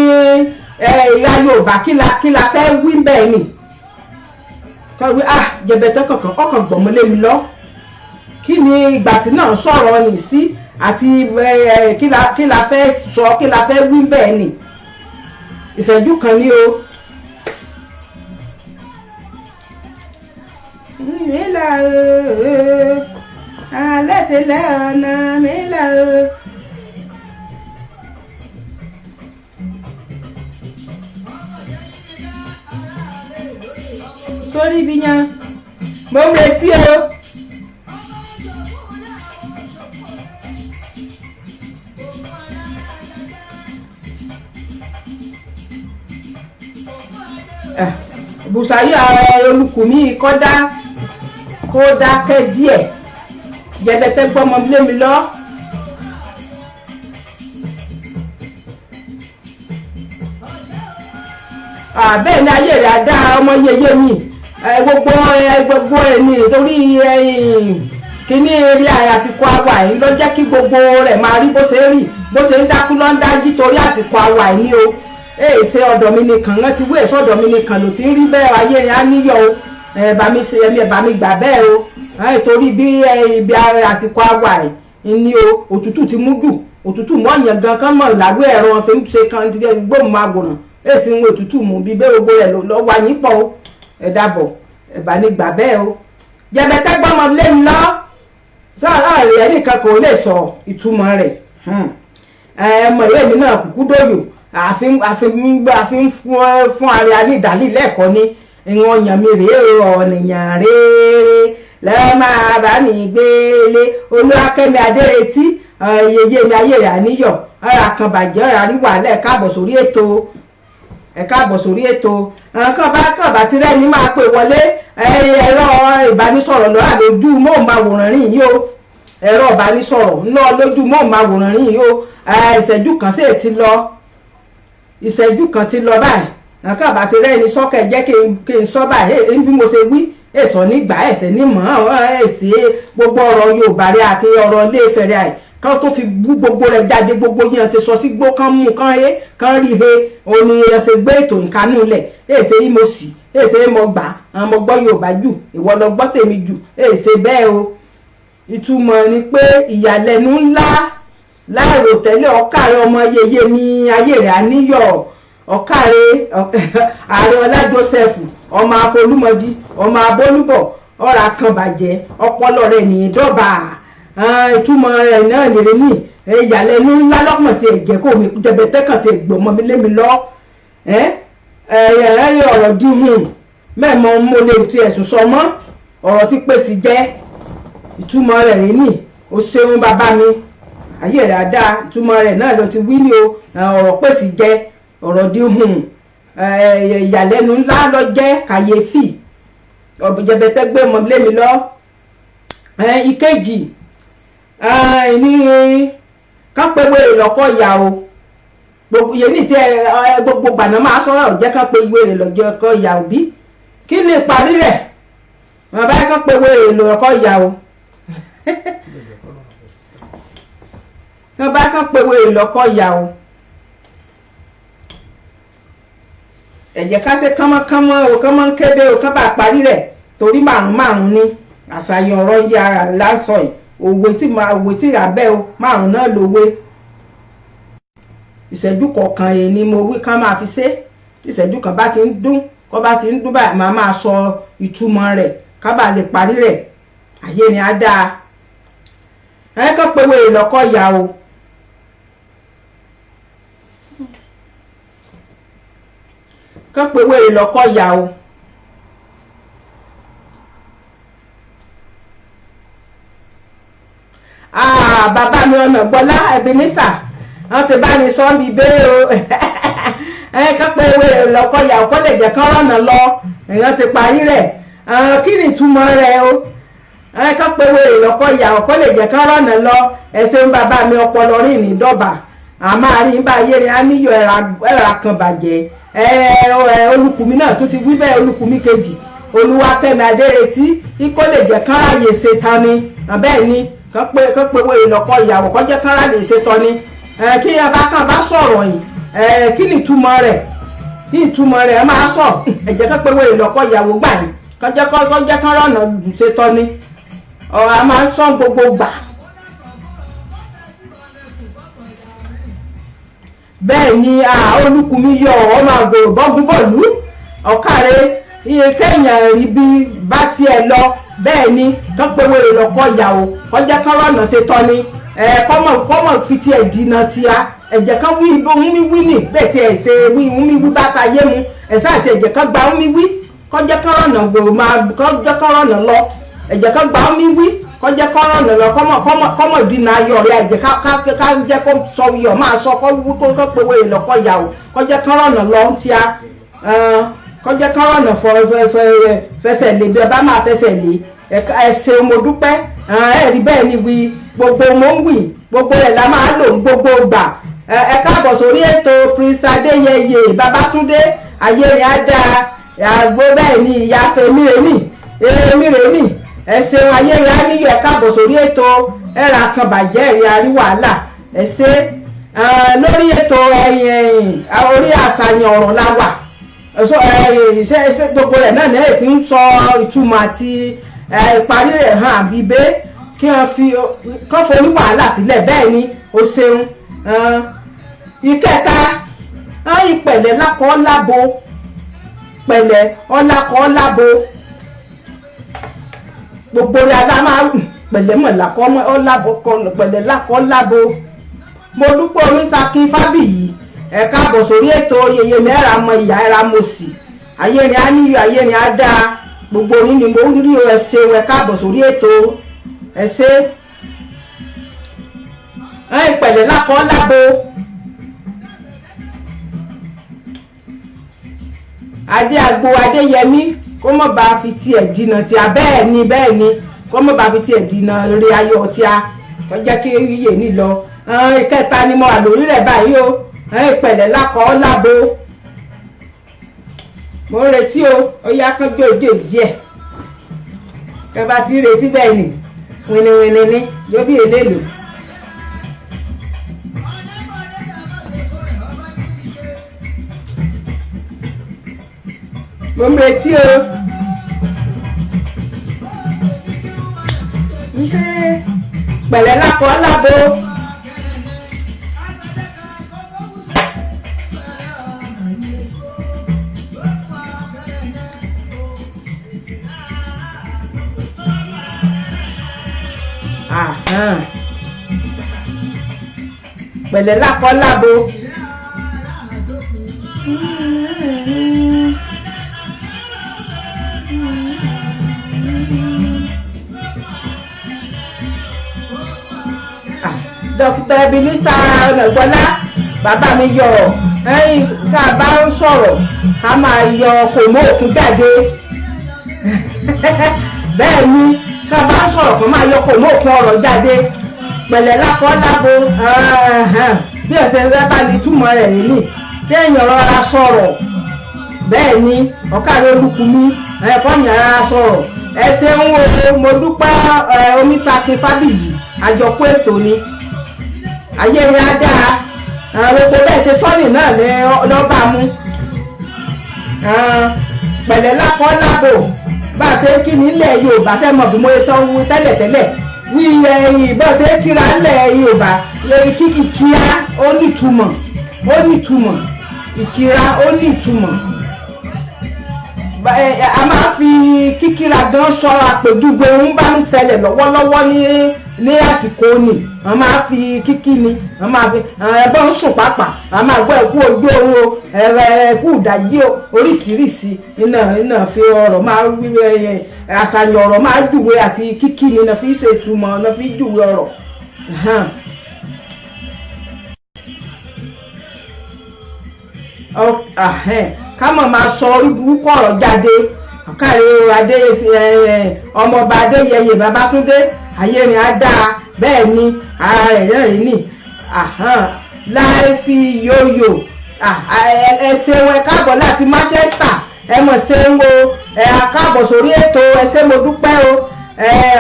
ìyá Yorùbá kí la fẹ́ wí bẹ́ẹ̀ ni kọ́ wí jẹ̀bẹ̀tẹ́ kankan ọkàn gbọ́mọ lé mi lọ kí ni ìgbàsí náà sọ̀rọ̀ nì sí àti kí la fẹ́ sọ kí la fẹ́ wí bẹ́ẹ̀ ni ìṣẹ́jú kan ní o. mílà alẹ́ ti lẹ́ ọ̀nà mílà sórí ibi yẹn mo ń retí o. Bùsàyọ̀ olùkùnmí kó dákẹ́ díẹ̀ jẹ̀bẹ̀tẹ́ gbọ́mọ lé mi lọ. bẹ́ẹ̀ ni ayé rẹ̀ á dá ọmọ yeye mi gbogbo ẹ̀ ní torí kíní eré àsìkò àwa yìí ló jẹ́ kí gbogbo rẹ̀ máa rí bó ṣe ń dákú ló ń dájí torí àsìkò àwa yìí ni o ṣe ọ̀dọ̀ mi nìkan wọ́n ti wé èso ọ̀dọ̀ mi nìkan ló ti ń rí bẹ́ẹ̀ ayé rẹ̀ á níyọ̀ o bá mi gbà bẹ́ẹ̀ o torí bí ibi àsìkò àwa yìí ni o òtútù ti mú jù òtútù mọ́ọ̀yàn gan kan mọ̀ lágbé ẹ̀rọ wọn fi ń ṣe kan gbóhùn máa gbòràn èsì ń wo òtútù mú bí bẹ́ẹ̀ gbogbo rẹ̀ lọ́wọ́ àyín pọ̀ o dàbọ̀ bá mi gbà bẹ́ẹ̀ o jẹ̀bẹ̀tẹ́ gbọ́mọ lé mi lọ sọ́ọ̀rọ̀ rẹ̀ ẹnìkan kò lè sọ ìtumọ̀ rẹ̀ ọmọ ìwé mi náà kúkú dòyò àfi fún ara ní ìdálì lẹ́ẹ̀kọ́ ní ìwọ̀n yàn mi rèé ọ̀nìyàn rere lẹ́ẹ̀ máa bá mi gbélé Olúwakẹ́mi Adéretí yeye mi ayé rẹ̀ àníyọ̀ ọ̀rọ̀ àkànbàjẹ́ ọ̀rọ̀ àríwá lẹ́ẹ̀ka àbọ̀ sórí ètò kàn bá ti rẹ́ni máa pè wọlé ẹ̀rọ ìbánisọ̀rọ̀ lọ́wọ́ lójú móhùnmáwòrán rìn yìí o ẹ̀rọ ìbánisọ̀rọ̀ ńlọ lójú móhùnmáwòrán rìn yìí o ìṣẹ́jú kan sì ti lọ báyìí kàn bá ti rẹ́ni sọ́kẹ̀ jẹ́ kí n sọ báyìí bí mo ṣe wí èso nígbà ẹ̀sẹ̀ nímọ̀ èsì gbogbo ọ̀rọ̀ Yorùbá rẹ̀ àti ọ̀rọ̀ Ilé Ifẹ̀ rẹ̀ kan tó fi bú gbogbo rẹ̀ jáde gbogbo yẹn ti sọ sí gbó kan mú kan rí he òní ẹsẹ̀ gbé ètò ìkánú lẹ̀ èsè yìí mo sì èsè mo gbà àwọn mo gbọ́ Yorùbá jù ìwọ lọ gbọ́ tèmi jù èsè bẹ́ẹ̀ o ìtumọ̀ ni pé ìyàlẹ́nu ńlá láìrò tẹ́lẹ̀ ọ̀kàrẹ́ ọmọ yeye mi ayé rẹ̀ àníyọ̀ ọ̀kàrẹ́ ààrẹ Ọlá Joseph ọmọ Afolúmọdí ọmọ Abólúbọ̀ ọ̀rọ̀ àkànbàjẹ́ ọpọlọ rẹ̀ ní dọ́bà ìtumọ̀ rẹ̀ náà nìrè ní ìyàlẹ́nu ńlá lọ́pọ̀ sí ẹ̀jẹ̀ kó mi jẹ̀bẹ̀tẹ́ kan ti gbọ̀mọ́ mi lé mi lọ ẹ̀rẹ́ ọ̀rọ̀ dìhùn mẹ́mọ́ mo lè fi ẹ̀sùn sọ mọ́ ọ̀rọ̀ tí pé ti jẹ́ ìtumọ̀ rẹ̀ rí ní o ṣeun bàbá mi ayé rẹ̀ á dáa ìtumọ̀ rẹ̀ náà ló ti wí ní o ọ̀rọ̀ pé sì jẹ́ ọ̀rọ̀ dìhùn ìyàlẹ́nu ńlá lọ jẹ́ kàyéfì jẹ̀bẹ̀tẹ́ gbé mọ́ lé mi lọ ìkejì ní kápẹ́wé ìlọ́kọ̀ ìyá o gbogbo yẹn ní tí gbogbo gbàná máa sọ̀rọ̀ jẹ́ kápẹ́ ìwé ìlọ́kọ̀ ìyá o bí kí ni ìparí rẹ̀ wọn bá kápẹ́wé ìlọ́kọ̀ ìyá o wọn bá kápẹ́wé ìlọ́kọ̀ ìyá o ẹ̀jẹ̀ ká ṣe kánmọ́kánmọ́ o kánmọ́ ń kébé o kán bá parí rẹ̀ torí márùn-ún ní àṣàyàn ọ̀rọ̀ yára lásán yìí òwe tí rà bẹ́ẹ̀ o márùn náà lówé ìṣẹ́jú kọ̀ọ̀kan yìí ni mo wí ká máa fi ṣe ìṣẹ́jú kan bá ti ń dún báyìí máa sọ ìtumọ̀ rẹ̀ ká bá lè parí rẹ̀ ayé ni á dáa kàn pé wèrè lọ́kọ̀ ìyá o kàn pé wèrè lọ́kọ̀ ìyá o bàbá mi ọ̀nà gbọ́lá Ebenezer wọ́n ti bá ní sọ́ọ́bì bẹ́ẹ̀ o kàn pé wèrè lọ́kọ̀ ìyá o kọ́ lè jẹ́ kán rọ̀nà lọ èèyàn ti parí rẹ̀ kí ni ìtumọ̀ rẹ̀ o kàn pé wèrè lọ́kọ̀ ìyá o kọ́ lè jẹ́ kán rọ̀nà lọ ẹ̀sẹ̀ ń bàbá mi ọpọlọ rìn ní dọ́bà àmọ́ àárín bá ayé rẹ̀ á níyọ̀ ẹ̀rà kan bàjẹ́ olùkùnmí náà tún ti wí bẹ́ẹ̀ olùkùnmí kejì Olúwakẹ́mi Adéretí ikọ́ lè jẹ́ kán ráyè ṣe tán ni bẹ́ẹ̀ ni kàn pé wèrè lọ́kọ̀ ìyàwó kọ́ jẹ́ kán ráyè ṣe tán ni kí ẹ bá sọ̀rọ̀ yìí kí ni ìtumọ̀ rẹ̀ ẹ máa sọ ẹ̀jẹ̀ kàn pé wèrè lọ́kọ̀ ìyàwó gbà yìí kọ́ jẹ́ kán rọ̀nà ṣe tán ni a máa ń sọ gbogbo gbà. bẹ́ẹ̀ ni olùkùnmí yọ ọmọ àgòrò bọ́gúbọ̀lú ọ̀kàrẹ́ iye kẹ́yìn rí bí bá tiẹ̀ lọ bẹ́ẹ̀ ni kán pé wèrè lọ́kọ̀ ìyàwó kọjá kán rọ̀nà ṣe tọ́ ni kọ́mọ̀ fi tiẹ̀ dínà tíá ẹ̀jẹ̀ kan wí ohun wí nì bẹ́ẹ̀ tiẹ̀ ṣe wí ohun wí bá ta yé mu ẹ̀sẹ̀ àti ẹ̀jẹ̀ kan gba ohun wí kọjá kán rọ̀nà gbòòrò máa kọjá kán rọ̀nà lọ ẹ̀jẹ̀ kan gba ohun wí kọjá kán rọ̀nà lọ kọ́mọ̀ dínà ayọ̀ rẹ̀ ẹ̀jẹ̀ ká jẹ́ kó sọ iyọ̀ máa sọ kọ́ pé wèrè lọ́kọ̀ ìyàwó kọjá kán rọ̀nà lọ tíá kọjá kán rọ̀nà fẹsẹ̀ lé bí ẹ bá máa fẹsẹ̀ lé ẹsẹ̀ mo dúpẹ́ ẹ̀rí bẹ́ẹ̀ ni wí gbogbo mo ń wì gbogbo ẹ̀ la máa lò gbogbo gbà ẹ káàbọ̀ sórí ètò Prince Adéyẹyè Babátúndé ayé rẹ̀ á dáa àgbo bẹ́ẹ̀ ni ìyá fèmí rẹ̀ ní èmi rẹ̀ ní ẹ ṣeun ayé rẹ̀ á níyọ̀ ẹ káàbọ̀ sórí ètò ẹ̀rà kan bàjẹ́ ẹ̀rí àrí wàhálà ẹ ṣe lórí ètò orí àṣàyàn ọ̀rọ̀ la wà gbogbo rẹ̀ náà lẹ́yìn tí ń sọ ìtumọ̀ àti ìparí rẹ̀ hàn àbíbé kí wọ́n fi kọ́ forí wàhálà sílẹ̀ bẹ́ẹ̀ ni o ṣeun ìkẹta ìpẹ̀lẹ́ lákọ̀ lábo pẹ̀lẹ́ ọlákọ̀ lábo gbogbo rẹ̀ adá máa pẹ̀lẹ́ mọ̀ lákọ̀ ọlábo pẹ̀lẹ́ lákọ̀ lábo mo dúpẹ́ Oríṣakí Fábíyì ẹ káàbọ̀ sórí ètò yeye mẹ́ra mọ ìyá ẹ̀ra mo sì ayé rẹ̀ á níyọ̀ ayé rẹ̀ á dáa gbogbo yín ni mo rí ẹ ṣeun ẹ káàbọ̀ sórí ètò ẹ ṣe ìpẹ̀lẹ́ lákọ̀ lábo adé agbo Adéyẹmí kó mọ̀ bá fi tiẹ̀ dínà tí a bẹ́ẹ̀ ni kó mọ̀ bá fi tiẹ̀ dínà eré ayọ̀ tí a tó jẹ́ kí yíyẹ ní lọ ìkẹta ni mo wà lórí rẹ̀ báyìí o ìpẹ̀lẹ́ lákọ̀ lábo mo ń retí o ó yá kánjú òde díẹ̀ kẹ bá ti retí bẹ́ẹ̀ ni wìnìwìnì ni yóò bí eléèlò. mo ń retí o pẹ̀lẹ́ lákọ̀ lábo pẹ̀lẹ́ lákọ̀ lábo Dókítà Ebenezer Ọ̀nàgbọ́lá bàbá mi yọ ká bá ń sọ̀rọ̀ ká máa yọ kò mọ́ òkun jáde bẹ́ẹ̀ ni ká bá ń sọ̀rọ̀ ká máa yọ kò mọ́ òkun ọ̀rọ̀ jáde pẹ̀lẹ́ lákọ̀ lábo bí ẹ̀sẹ̀ rẹ bá ní túmọ̀ rẹ̀ nínú kéèyàn rọra sọ̀rọ̀ bẹ́ẹ̀ ni ọ̀kàrẹ́ Olúkúnmi ẹ̀kọ́ yẹn rọra sọ̀rọ̀ ẹ ṣeun o mo dúpẹ́ Oríṣakí Fábíyì àjọpọ̀ ètò ni ayé rẹ̀ á dáa gbogbo bẹ́ẹ̀ ṣe sọ́ọ̀nì náà ní lọ́ba mú pẹ̀lẹ́ lákọ̀ lábo bá a ṣe kí ní ilẹ̀ Yorùbá fẹ́ mọ̀ bí mo ṣe sọ wí tẹ́lẹ̀tẹ́lẹ̀ wí bá a ṣe kíra ilẹ̀ Yorùbá ìkíra ó nítumọ̀ ìkíra ó nítumọ̀ a máa fi kíkíra gan sọ àpèjúwe ń bá ń ṣẹlẹ̀ lọ́wọ́lọ́wọ́ ní àsìkò ni wọ́n máa fi kíkí ni wọ́n máa fi ẹ̀bọ́n ń sùn pàápàá wọ́n máa gbọ́ ẹ̀kú ojú oorun o ẹ̀kú ìdájí o oríṣiríṣi iná fi ọ̀rọ̀ máa wí àṣàyàn ọ̀rọ̀ máa júwe àti kíkí ni iná fi ṣe ìtumọ̀ iná fi júwe ọ̀rọ̀. ká mọ̀ máa sọ orí burúkú ọ̀rọ̀ jáde ọ̀kàrẹ́ ọmọọba Adéyẹyè Babátúndé ayé rìn á dáa bẹ́ẹ̀ ni ara rẹ̀ rẹ́rìn ní láì fi yóyò ẹ ṣeun ẹ káàbọ̀ láti Manchester ẹ mọ̀ ṣeun o ẹ káàbọ̀ sórí ètò ẹ ṣé mo dúpẹ́ o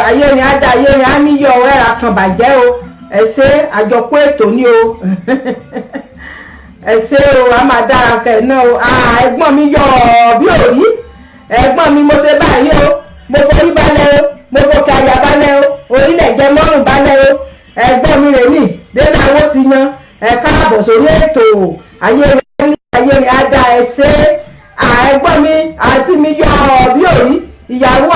ayé rìn á dáa ayé rìn á níyọ̀ ẹ̀rà kan bàjẹ́ o ẹ ṣé àjọpọ̀ ètò ni o ẹ ṣé o a máa dára kẹ náà o ẹ̀gbọ́n mi yọ bí òrí ẹ̀gbọ́n mi mo ṣe báyìí o mo forí balẹ̀ o mo fòkè àyà balẹ̀ o orílẹ̀ jẹ mọ́rùn balẹ̀ o ẹ̀gbọ́n mi rè ní délé àwọn sì yan ẹ káàbọ̀ sórí ètò ayé rẹ̀ á dá ẹ ṣé ẹ̀gbọ́n mi àti mi yọ bí òrí ìyàwó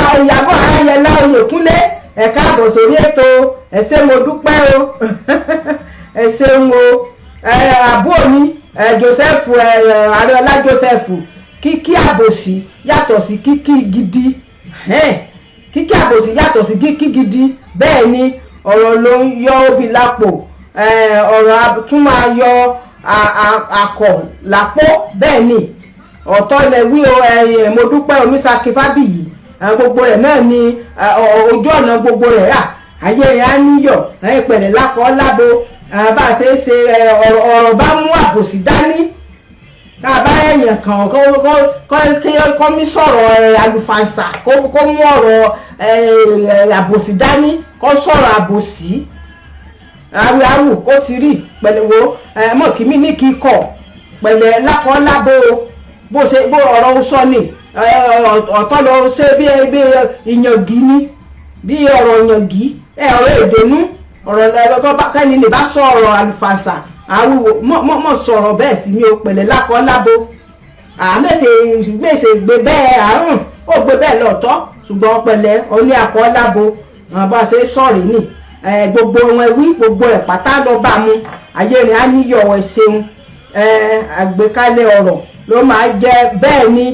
Ayẹlá Oyèkúnlé ẹ káàbọ̀ sórí ètò ẹ ṣé mo dúpẹ́ o ẹ ṣeun o àbúrò mi Joseph Ariola Joseph kíkí àbòsí yàtọ̀ sí kíkí gidi kíkí àbòsí yàtọ̀ sí kíkí gidi bẹ́ẹ̀ ni ọ̀rọ̀ ló ń yọ obì lápò ọ̀rọ̀ tún máa yọ akọ̀ lápò bẹ́ẹ̀ ni ọ̀tọ̀ ilẹ̀ wí o mo dúpẹ́ Oríṣakí Fábíyì gbogbo rẹ̀ náà ni ojú ọ̀nà gbogbo rẹ̀ rà ayé rẹ̀ á níyọ̀ pẹ̀lẹ́ lákọ̀ lábo bá a ṣe ọ̀rọ̀ bá mú àbòsí dání ká bá èèyàn kan kó mi sọ̀rọ̀ àlùfàǹsà kó mú ọ̀rọ̀ àbòsí dání kó sọ̀rọ̀ àbòsí awíawù ó ti rí pẹ̀lẹ́wò mọ̀ kí mi ní kí kọ̀ pẹ̀lẹ́ lákọ́ lábó bó ọ̀rọ̀ sọ ni ọ̀tọ̀ lọ ṣe bí ìyàngí ní bí ọ̀rọ̀ ìyàngí ọ̀rọ̀ èdènú ọ̀rọ̀ tó bá kẹ́ni lè bá sọ ọ̀rọ̀ àlùfàǹsà àwíwò mọ̀ sọ̀rọ̀ bẹ́ẹ̀ sí mi ò pẹ̀lẹ́ lákọ́ lábó àmẹ́sẹ̀ gbé bẹ́ẹ̀ àrùn ó gbé bẹ́ẹ̀ lọ́tọ̀ ṣùgbọ́n pẹ̀lẹ́ oní àkọ́ lábó bá ṣe sọ̀rí nì gbogbo wọn wí gbogbo ẹ̀ pátá lọ bá mu ayé rẹ̀ á níyọ̀ ẹ̀ ṣeun àgbékalẹ̀ ọ̀rọ̀ ló máa jẹ́ bẹ́ẹ̀ ni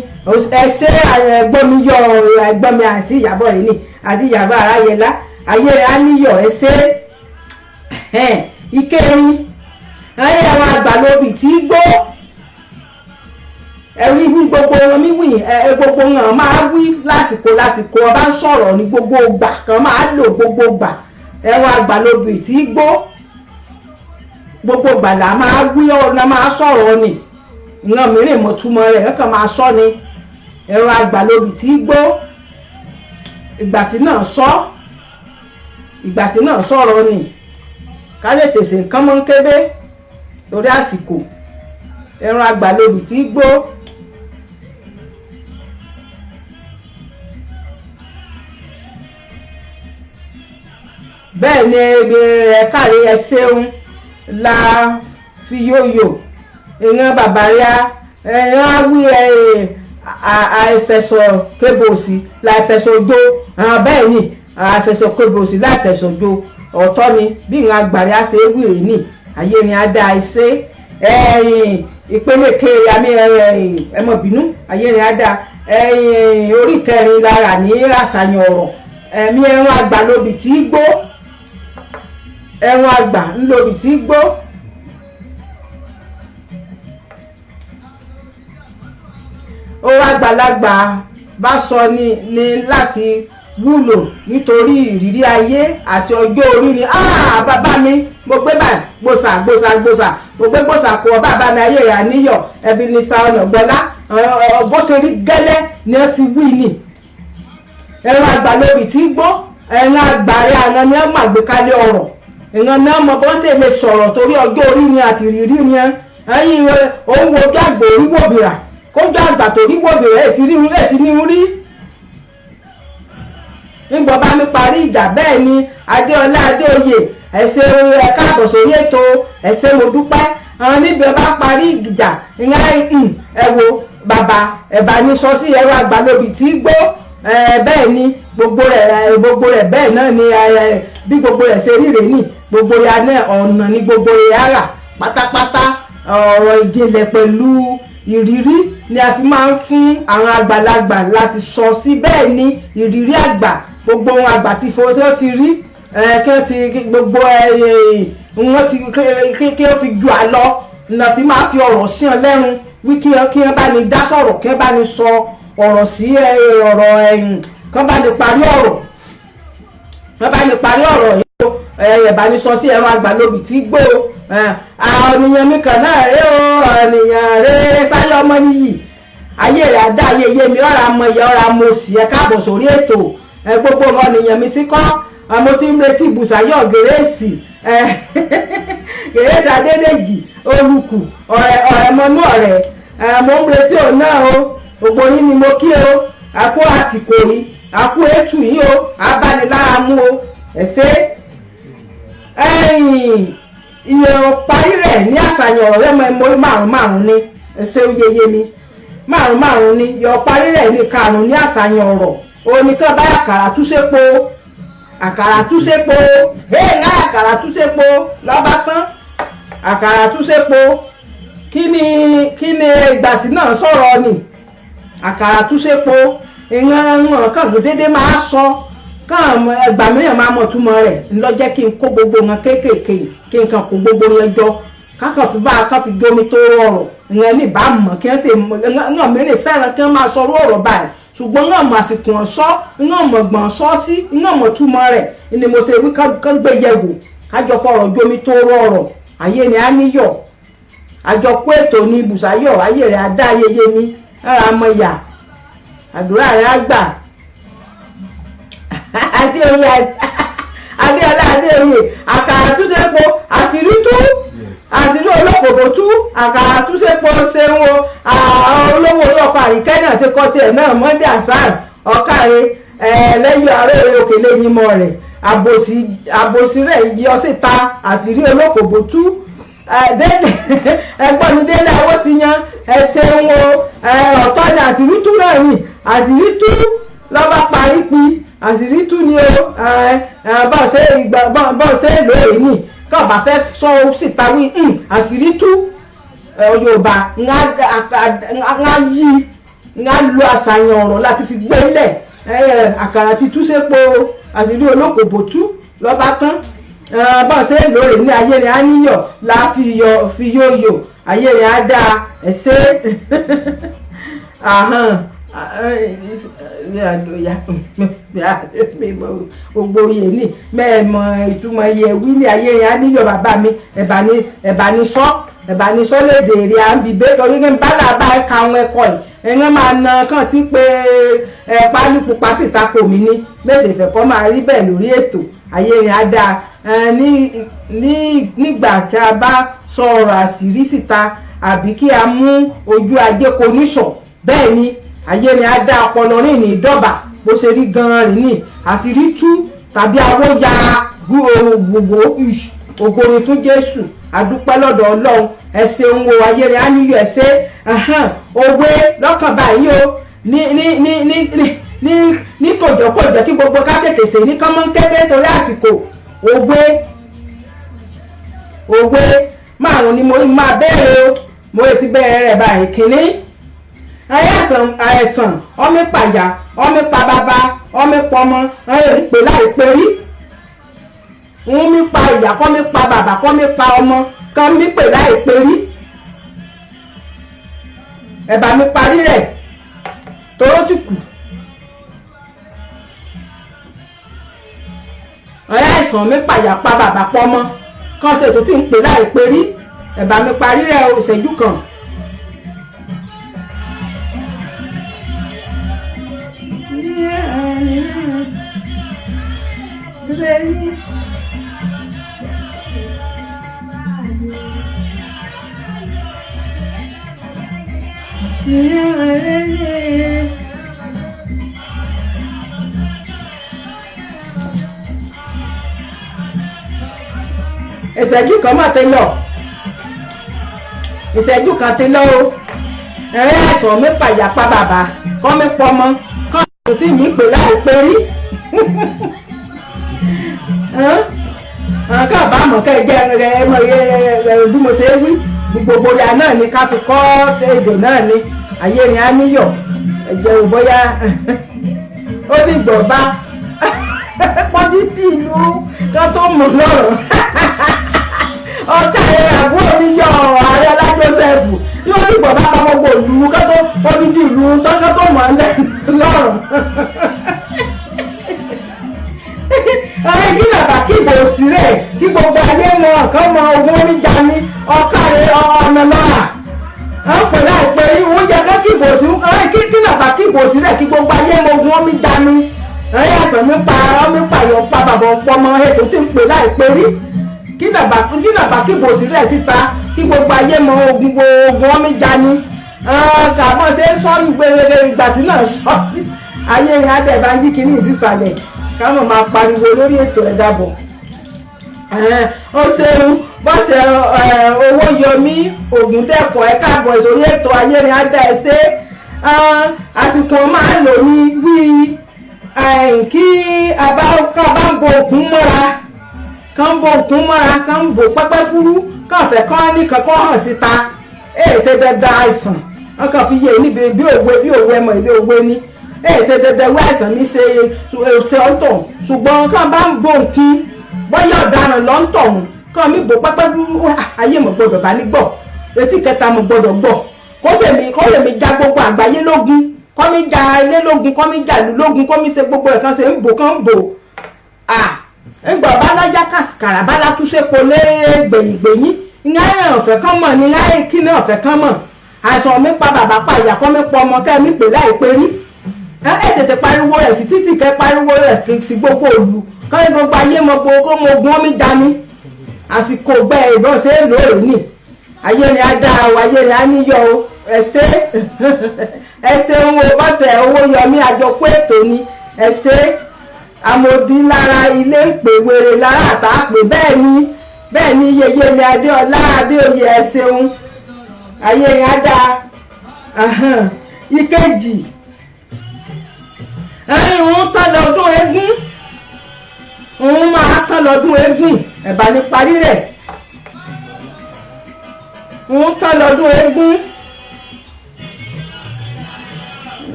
ẹsẹ̀ ẹgbọ́n mi yọ ẹgbọ́n mi àti Ìyábọ̀ rẹ̀ ni àti Ìyábọ̀ Aráyẹlá ayé rẹ̀ á níyọ̀ ẹsẹ̀ ìkẹrin ayé àwọn àgbàlóbì tí gbó ẹ̀rí wí gbogbo wọn mi wí gbogbo wọn máa wí lásìkò ọba ń sọ̀rọ̀ ní gbogbo ìgbà kan máa lò gbogbo ìgbà ẹ̀wọ̀n àgbàlóbì tí gbó gbogbo ìgbà là máa wí ọ̀nà máa sọ̀rọ̀ ni ìran mìíràn mọ̀túmọ̀ rẹ̀ kàn máa sọ ni ẹ̀rọ àgbàlóbì tí gbó ìgbàsí náà sọ̀rọ̀ ni ká lè tèsè nǹkan mọ́ ń kébé torí àsìkò ẹ̀rọ àgbàlóbì tí gbó bẹ́ẹ̀ ni ẹ̀káre ẹ̀ṣẹ̀un la fi yóyò ìran bàbáríà ẹ̀ràn awí àìfẹsọ̀ kébòsí láìfẹsọ̀jó bẹ́ẹ̀ ni àìfẹsọ̀ kébòsí láìfẹsọ̀jó ọ̀tọ̀ ni bí ìran àgbàríà ṣe é wìrì ní ayé ni a dá ẹsẹ̀ ìpele kéré àmì ẹmọ̀bínú ayé ni a dá orí kẹrin lára ní àṣàyàn ọ̀rọ̀ ẹ̀mí ẹran àgbà lóbì tí gbó ẹran àgbà ńlóbì tí gbó owó àgbàlagbà bá sọ ní láti wúlò nítorí ìrírí ayé àti ọjọ́ orí ni bàbá mi mo gbé báyìí gbòsà mo gbé gbòsà kó bàbá mi ayé rẹ̀ níyọ̀ ẹbí ní sa ọ̀nà gbọ́lá bó ṣe rí gẹ́lẹ́ ni ó ti wí ni ẹran àgbà lórí tí gbó ẹran àgbà rẹ̀ àná ni ó máa gbé kálẹ̀ ọ̀rọ̀ ìran náà mọ bó ṣe lè sọ̀rọ̀ torí ọjọ́ orí ni àti ìrírí ni ẹ̀yìn òun wojú àgbò orí wòbìrà kójú àgbà torí wòbìrà ẹ̀ ti ní rí nígbà bá mi parí ìjà bẹ́ẹ̀ ni Adéọlá Adéoyè ẹ̀sẹ̀ ẹ̀ka àbọ̀ sórí ètò ẹ̀sẹ̀ mo dúpẹ́ àwọn níbi ọba parí ìjà ìyá ẹ̀wò bàbá ẹ̀bà ní sọ sí ẹ̀rọ àgbàlóbì tí gbó bẹ́ẹ̀ ni gbogbo rẹ̀ bẹ́ẹ̀ náà ni bí gbogbo rẹ̀ ṣe ríre ní gbogbo rẹ̀ ọ̀nà ni gbogbo rẹ̀ ara pátápátá ọ̀rọ̀ ìjìnlẹ̀ pẹ̀lú ìrírí ni a fi máa ń fún àwọn àgbàlagbà láti sọ sí bẹ́ẹ̀ ni ìrírí àgbà gbogbo ohun àgbà tí fowó ti rí kí wọ́n ti gbogbo wọ́n ti kí wọ́n fi ju àlọ́ ní fi máa fi ọ̀rọ̀ sí ọ lẹ́nu wí kí wọ́n bá ní dá sọ̀rọ̀ kí wọ́n bá ní sọ ọ̀rọ̀ sí ọ̀rọ̀ kí wọ́n bá ní parí ọ̀rọ̀ yìí ẹ̀bà ní sọ sí ẹ̀rọ àgbàlóbì tí gbó ènìyàn mi kàn náà rẹ ènìyàn rẹ sáyọ ọmọ nìyí ayé rẹ àdá ayé yé mi ọ̀rọ̀ àmọ ìyá ọ̀rọ̀ àmọ òsì ẹ káàbọ̀ sórí ètò gbogbo ènìyàn mi sí kọ́ mo ti ń retí Bùsáyọ̀ Gèrèsì Gèrèsì Adédèjì Olùkù ọ̀rẹ́ mọ́nú ọ̀rẹ́ mo ń retí òun náà o gbogbo yín ni mo kí o àkó àsìkò yìí àkó ètù yìí o abánilára mú o ẹ̀sẹ̀ iye parí rẹ̀ ní àṣàyàn ọ̀rẹ́ mọ́ márùn-ún ní ẹ̀sẹ̀ oyeye ni márùn-ún ní yọ parí rẹ̀ ní karùn-ún ní àṣàyàn ọ̀rọ̀ oníkan bá àkàrà túnṣepo àkàrà túnṣepo lọ́ba tán àkàrà túnṣepo kí ni ìgbàsí náà sọ̀rọ̀ ni àkàrà túnṣepo ìran kan dédé máa sọ káàmù ẹgbà mìíràn máa mọ̀ túmọ̀ rẹ̀ ńlọ́jẹ́ kí n kó gbogbo wọn kéékèèké kí n kàn kó gbogbo wọn jọ kákan fi bá a ká fi jómi tó rọrùn ìyẹn ní ìbámu kí wọ́n sì ńgàn mìíràn fẹ́ràn kí wọ́n máa sọ ọ̀rọ̀ báyìí ṣùgbọ́n ńgàn mọ̀ àsìkò ọ̀sọ́ ńgàn mọ̀ gbọ̀n sọ́ sí ńgàn mọ̀ túmọ̀ rẹ̀ ni mo ṣe wí kán gbé yẹ̀wò kájọ fọ̀rọ̀ jómi tó rọrùn ayé ni a níyọ̀ àjọkú ètò ní Bùsáyọ̀ ayé rẹ̀ adá ayẹyẹ ní ara mọ̀yà àdúrà rẹ̀ àgbà Adéọlá Adéoyè àkàrà túnṣepo àṣírí tú àṣírí olókòkò tú àkàrà túnṣepo ṣeun olówó orí ọkọ̀ àríkẹ́ náà ti kọ́ tiẹ̀ náà Monday Hasan ọ̀kàrẹ́ lẹ́yìn ààrẹ òkèlè yìnbọn rẹ̀ àbòsí rẹ̀ yọ síta àṣírí olókòkò tú ẹgbọ́n mi délé owó sí yan ẹsẹ̀ wọn ọ̀tọ̀ ni àṣírí tú náà rìn àṣírí tú lọ́ba parí pi àṣírí tú ni o bọ́ọ̀sẹ̀ lóòrè ní kọ́ọ̀bà fẹ́ sọ síta wí àṣírí tú Yorùbá ńlá yí ńlá lu àṣàyàn ọ̀rọ̀ láti fi gbélẹ̀ àkàrà ti tú sépo àṣírí olókòbò tú lọ́ba tán bọ́ọ̀sẹ̀ lóòrè ní ayé rẹ̀ á níyọ̀ fi yóò ayé rẹ̀ á dáa ẹ̀sẹ̀ gbogbo oyè ní mẹ́ẹ̀mọ̀ ìtumọ̀ iye wí ní ayé yẹn á níyọ̀ bàbá mi ẹ̀bà ní sọ lédè èrè à ń bi bẹ́ẹ̀ torí ní bálà bá ẹ̀ka àwọn ẹ̀kọ́ yìí ẹ̀yán máa na kàn tí pé pálí pupa síta kò mí ní bẹ́ẹ̀ ìfẹ́ kọ́ máa rí bẹ́ẹ̀ lórí ètò ayé yẹn á dáa nígbà tí a bá sọ ọ̀rọ̀ àṣírí síta àbí kí a mú ojú ajé kò níṣọ̀ bẹ́ẹ̀ ni ayé ni a dá ọpọlọ rìn ní ìdọ́bà bó ṣe rí gan-an rìn ní àṣírí tú tàbí awó ya gbogbo ògo ni fún Jésù àdúpẹ́ lọ́dọ̀ Ọlọ́run ẹ̀sẹ̀ ń wo ayé rẹ̀ á níyọ̀ ẹ̀sẹ̀ òwe lọ́kàn báyìí o ní kòjọ́kòjọ́ kí gbogbo ká tètè sè ní kánmọ́ kékeré torí àsìkò òwe márùn-ún ni mo máa bẹ̀rẹ̀ o mo ti bẹ̀rẹ̀ rẹ̀ báyìí kìíní àìsàn ọmọ pàyà ọmọ pa bàbá ọmọ pọmọ ń pè láìpẹ́ rí ń mi pa ìyá kọ́ mi pa bàbá kọ́ mi pa ọmọ kan mi pè láìpẹ́ rí ẹ̀bà mi parí rẹ̀ toró ti kù àìsàn mi pàyà pa bàbá pọmọ kan ṣètò tí ń pè láìpẹ́ rí ẹ̀bà mi parí rẹ̀ ìṣẹ́jú kan. ìṣẹ́jú kan máa ti lọ ìṣẹ́jú kan ti lọ o ẹ̀rẹ́ àìsàn mi pàyà pa bàbá kọ́ mi pọmọ kọ́ mi tí mi pè láìpẹ́ rí kọ́ bá mọ̀ kẹ́ jẹ́ bí mo ṣe wí gbogbo ya náà ni ká fi kọ́ èdè náà ni ayé ni á níyọ̀ ẹ̀jẹ̀ ò bóyá ó ní ìgbọ̀nba pọ́jú dì ìlú ká tó mọ̀ lọ́rọ̀ ọ̀tá ẹ̀ àbúrò mi yọ ààrẹ Ọlá Joseph yóò ní ìgbọ̀nba pa gbogbo ìlú ká tó pọ́jú dì ìlú ká tó mọ̀ lọ́rọ̀ kí bàbá kí bò sí rẹ̀ kí gbogbo ayé mọ ọ̀kan mọ ogun oníjà ní ọ̀kàrẹ̀ ọ̀nà náà ń pè láìpẹ́ ìwọ̀n jẹ́ ká kí bò sí kí bàbá kí bò sí rẹ̀ kí gbogbo ayé mọ ogun oníjà ní ẹ̀yà àṣà mi pa ọmọ pààyàn pa bàbá ọpọmọ ètò tí ń pè láìpẹ́ rí kí bàbá kí bò sí rẹ̀ síta kí gbogbo ayé mọ ogun oníjà ní kàbọ̀ ṣe sọ́ọ̀nù gbèrè ìgbàsí náà ṣọ́ọ̀sì ayé rẹ̀ adẹ̀bá yí kíní ìsísàlẹ̀ káwọn máa pariwo lórí ètò ẹ̀dàbọ̀ ó ṣeun bọ́sẹ̀ owó yọmí Ògúndẹ̀kọ̀ ẹ káàbọ̀ ìsòrí ètò ayé ni á dá ẹ ṣe àsìkò máa ń lò ní wí kí a bá ń bo òkun mọ́ra kán bo òkun mọ́ra kán bo pẹ́pẹ́ fúrú kán fẹ́ kán ní kankan hàn síta ṣe dandan àìsàn wọn kàn fi yé níbi bí òwe ẹmọ ìbí òwe ní ṣe dandan wí àìsàn mi ṣe ọ̀tọ̀ ṣùgbọ́n kán bá ń bo òkun bọ́yọ̀ ọ̀daràn lọ́ntọ̀hún kàn mí bò pẹ́pẹ́ fúrú ayé mo gbọ́dọ̀ bá ní gbọ́ etí kẹta mo gbọ́dọ̀ gbọ́ kó lè mi já gbogbo àgbáyé lógun kọ́ mi já ilé lógun kọ́ mi já ìlú lógun kọ́ mi ṣe gbogbo ẹ̀ kan ṣe ń bò kán ń bò ńgbà bá lájá kàrà bá látúnṣe kò lé gbẹ̀yìngbẹ̀yìn ngáyàn ọ̀fẹ́ kan mọ̀ ní láì kí ní ọ̀fẹ́ kan mọ̀ àìsàn mi pa bàbá pa ìyá kan mi pọ̀ ọmọ kẹ́ mi pè láì pé rí ẹ tètè pariwo rẹ̀ sí títì kẹ́ pariwo rẹ̀ sí gbogbo òlu kọ́ gbogbo ayé mọ gbogbo kó mo gun omi dání àsìkò gbẹ ìbọn ṣe é lóòrè ní ayé ni á dá o ayé ni á níyọ o ẹsẹ ń wo bọ́sẹ̀ owó yọmí àjọpọ̀ ètò ni ẹsẹ amòdì lára ilé ń pè wèrè lára àtàpè bẹ́ẹ̀ ni yeye ni adéọlá adéoyè ẹsẹun ayé ni á dá ìkejì ẹ̀yìn òun tán lọ́dún eégún òun máa tán lọ́dún eégún ẹ̀bà ní parí rẹ̀ òun tán lọ́dún eégún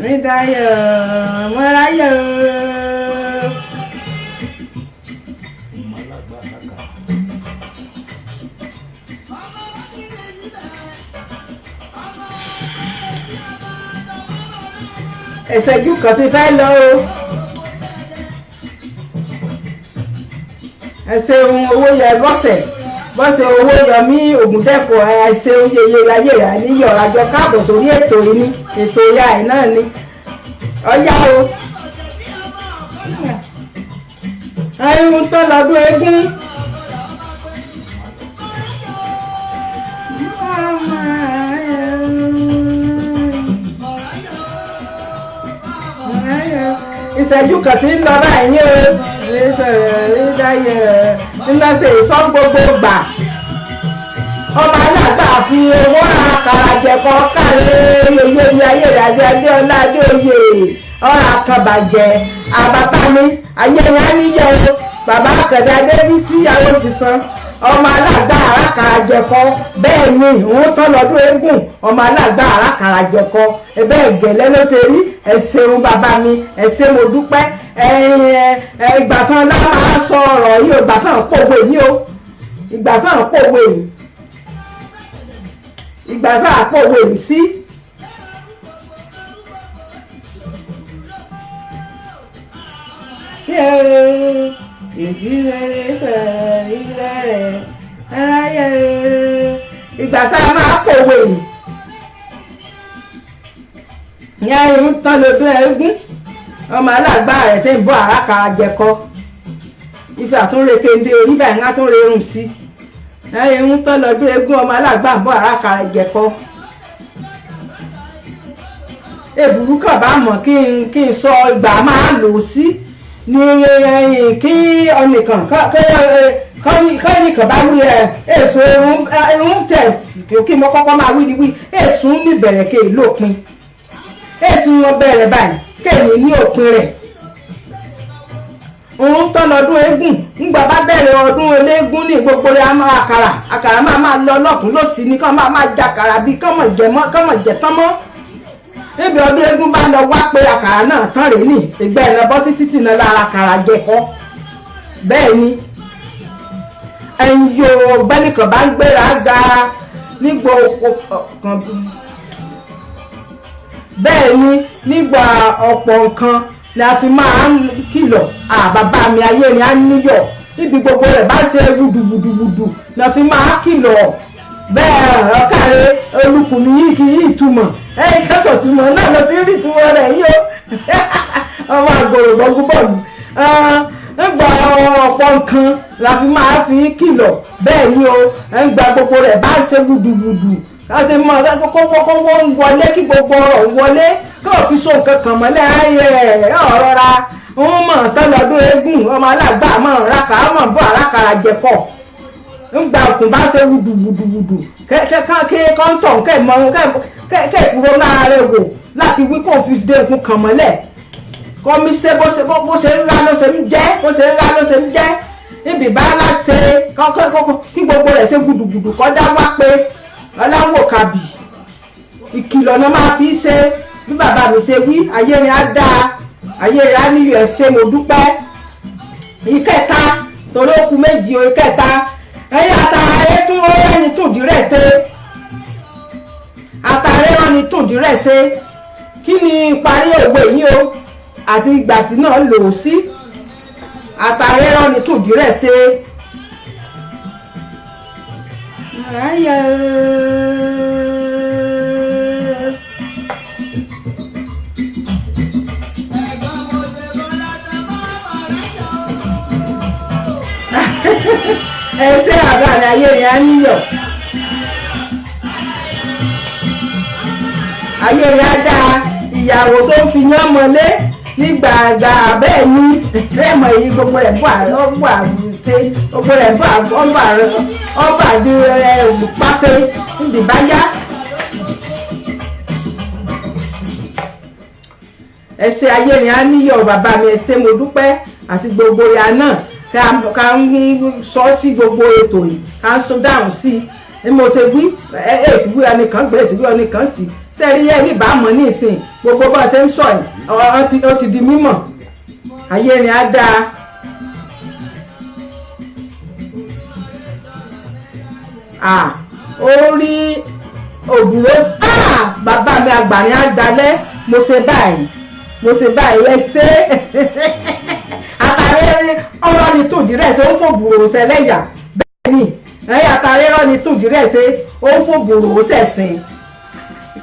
mídáyọ̀ mọ́ráyọ̀ ìṣẹ́jú kan ti fẹ́ lọ o ẹsẹ̀ ohun owó yẹ bọ́sẹ̀ owó yọmí ògùndẹ́kọ̀ ẹsẹ̀ oúnjẹ iye láyé rà níyọ̀ àjọ káàbọ̀ sórí ètò yìí ní ètò ìyá ẹ̀ náà ni ọyá o ẹ̀yìn tó lọ́dún eégún ìṣẹ́jú kan tí ń lọ báyìí o ńlọ́sẹ̀ ìsọ́ gbogbo gbà ọba alágbà fi owó àkàrà jẹ̀kọ́ káre yeye ní ayé rẹ̀ adéọlá adéoyè ọ̀rọ̀ àkàbàjẹ́ àbátámi ayé rẹ̀ á níyẹ o bàbá àkàdé adébísí awókìsàn ọmọ alágbà àràkàrà jẹ̀kọ́ bẹ́ẹ̀ ni òun tán lọ́dún eégún ọmọ alágbà àràkàrà jẹ̀kọ́ ẹ̀bẹ́ ìgẹ̀lẹ́ ló ṣe rí ẹ̀ṣẹ̀un bàbá mi ẹ̀ṣẹ̀ mo dúpẹ́ ìgbàsán lára máa sọ ọ̀rọ̀ yìí o ìgbàsán pòwe ní o ìgbàsán pòwe yìí ìgbàsán pòwe yìí sí. ìdírẹ́rẹ́ sọ̀rọ̀ ìrẹ́rẹ́ aráyé ìgbàsán máa pòwe yìí ní irun tán lọ́dún eégún ọmọ alágbá rẹ̀ tẹ́ ń bọ́ àràkàrà jẹ̀kọ́ ìfẹ́ àtúnrẹ́ kéde orí báyìí ńlá tó ń rerun sí irun tán lọ́dún eégún ọmọ alágbá ń bọ́ àràkàrà jẹ̀kọ́ èbùrú kàn bá mọ̀ kí n sọ ìgbà máa lò sí ní kí ọnìkan kọ́nìkan bá wí èso irun tẹ̀ kí mo kọ́kọ́ máa wí ni wí èso níbẹ̀rẹ̀ kéè lópin èsì wọn bẹ̀rẹ̀ báyìí kéèyàn ní òpin rẹ̀ òun tán lọ́dún eégún ńgbà bá bẹ̀rẹ̀ ọdún eléégún ní gbogbo rẹ̀ àkàrà máa lọ lọ́tún lọ́sì ní kán máa jàkàrà bí kọ́mọ̀ jẹ tán mọ́ níbi ọdún eégún bá lọ wá pé àkàrà náà tán rèé nì ìgbẹ́ ẹ̀ lọ bọ́ sí títì náà lára àkàrà jẹ̀kọ́ bẹ́ẹ̀ ni ẹ̀yin yóò gbẹ́nìkan bá ń gbéra ga nígbà kan bẹ́ẹ̀ ni nígbà ọ̀pọ̀ nǹkan ni a fi máa ń kìlọ̀ bàbá mi ayé ni a níyọ̀ níbi gbogbo rẹ̀ bá ṣe wùdùwùdùwùdù ni a fi máa kìlọ̀ bẹ́ẹ̀ ọ̀kàrẹ́ olùkùnrin yìí kì í túmọ̀ kẹsàn túmọ̀ náà lọ ti rí túmọ̀ rẹ̀ yìí o ọmọ àgbòrò gbọ́gbọ́ bọ́ọ̀lù nígbà ọ̀pọ̀ nǹkan la fi máa fi kìlọ̀ bẹ́ẹ̀ ni o nígbà gbogbo rẹ̀ bá ṣe wùdùwùdù láti mọ kọ́kọ́ ń wọlé kí gbogbo ọ̀rọ̀ ń wọlé kí o fi so nǹkan kan mọ́lẹ̀ ayé ọ̀rọ̀ ra òun mọ̀ tán lọ́dún eégún ọmọ alágbà mọ̀ rákà mọ̀ bọ́ àrákàrà jẹ̀kọ̀ ńgbà òkun bá ṣe wùdùwùdùwùdù kí kọ́ńtọ̀ kẹ́ ìkúrò lára rẹ̀ wò láti wí kó fi dé nǹkan kan mọ́lẹ̀ kọ́mi ṣe bó ṣe ń rá ló ṣe ń jẹ́ níbi bá láṣẹ kí gbogbo rẹ̀ ṣe wùdùwùdù kọjá wá pé ọláwò kàbì ìkìlọ̀ náà máa fi ṣe bí bàbá mi ṣe wí ayé rẹ̀ á dáa ayé rẹ̀ á níyọ̀ ẹ̀ṣẹ̀ mo dúpẹ́ ìkẹta torí ó kù méjì o ìkẹta ẹ̀yìn àtàrẹ tún ó rẹ́ni tòdì rẹ̀ ṣe àtàrẹ rẹ́ni tòdì rẹ̀ ṣe kí ni ìparí òwe yìí o àti ìgbàsí náà lò ó sí àtàrẹ rẹ́ni tòdì rẹ̀ ṣe ẹsẹ àbá mi ayé rẹ̀ á níyọ̀, ayé rẹ̀ á dáa. Ìyàwó tó ń fi yán mọ́lé nígbàgbà bẹ́ẹ̀ ni ẹ̀mọ̀ èyí gbogbo rẹ̀ bọ́ àrùté gbogbo rẹ̀ bọ́ ọba àdé pàṣẹ níbi báyá. ẹsẹ ayé rẹ̀ á níyọ̀ bàbá mi, ẹsẹ mo dúpẹ́ àti gbogbo ya náà ká ń sọ sí gbogbo ètò yìí, ká ń sọ dáhùn sí i. Mo ti wí èsì wí ẹnìkan gbé èsì wí ẹnìkan sí sẹ́rí yẹ́ ní ìbámu ní ìsìn gbogbo bá ṣe ń sọ yìí ó ti di mímọ̀. Ayé rẹ̀ á dáa. Ó rí òbúrò bàbá mi àgbàrin àgbálẹ̀ mo ṣe báyìí ẹsẹ̀ àtàrí ọ̀rọ̀ ni tòdì rẹ̀ ṣe ó fòbùrò ṣẹlẹ́yà bẹ́ẹ̀ ni àtàrí ọ̀rọ̀ ni tòdì rẹ̀ ṣe ó fòbùrò ṣẹ̀sìn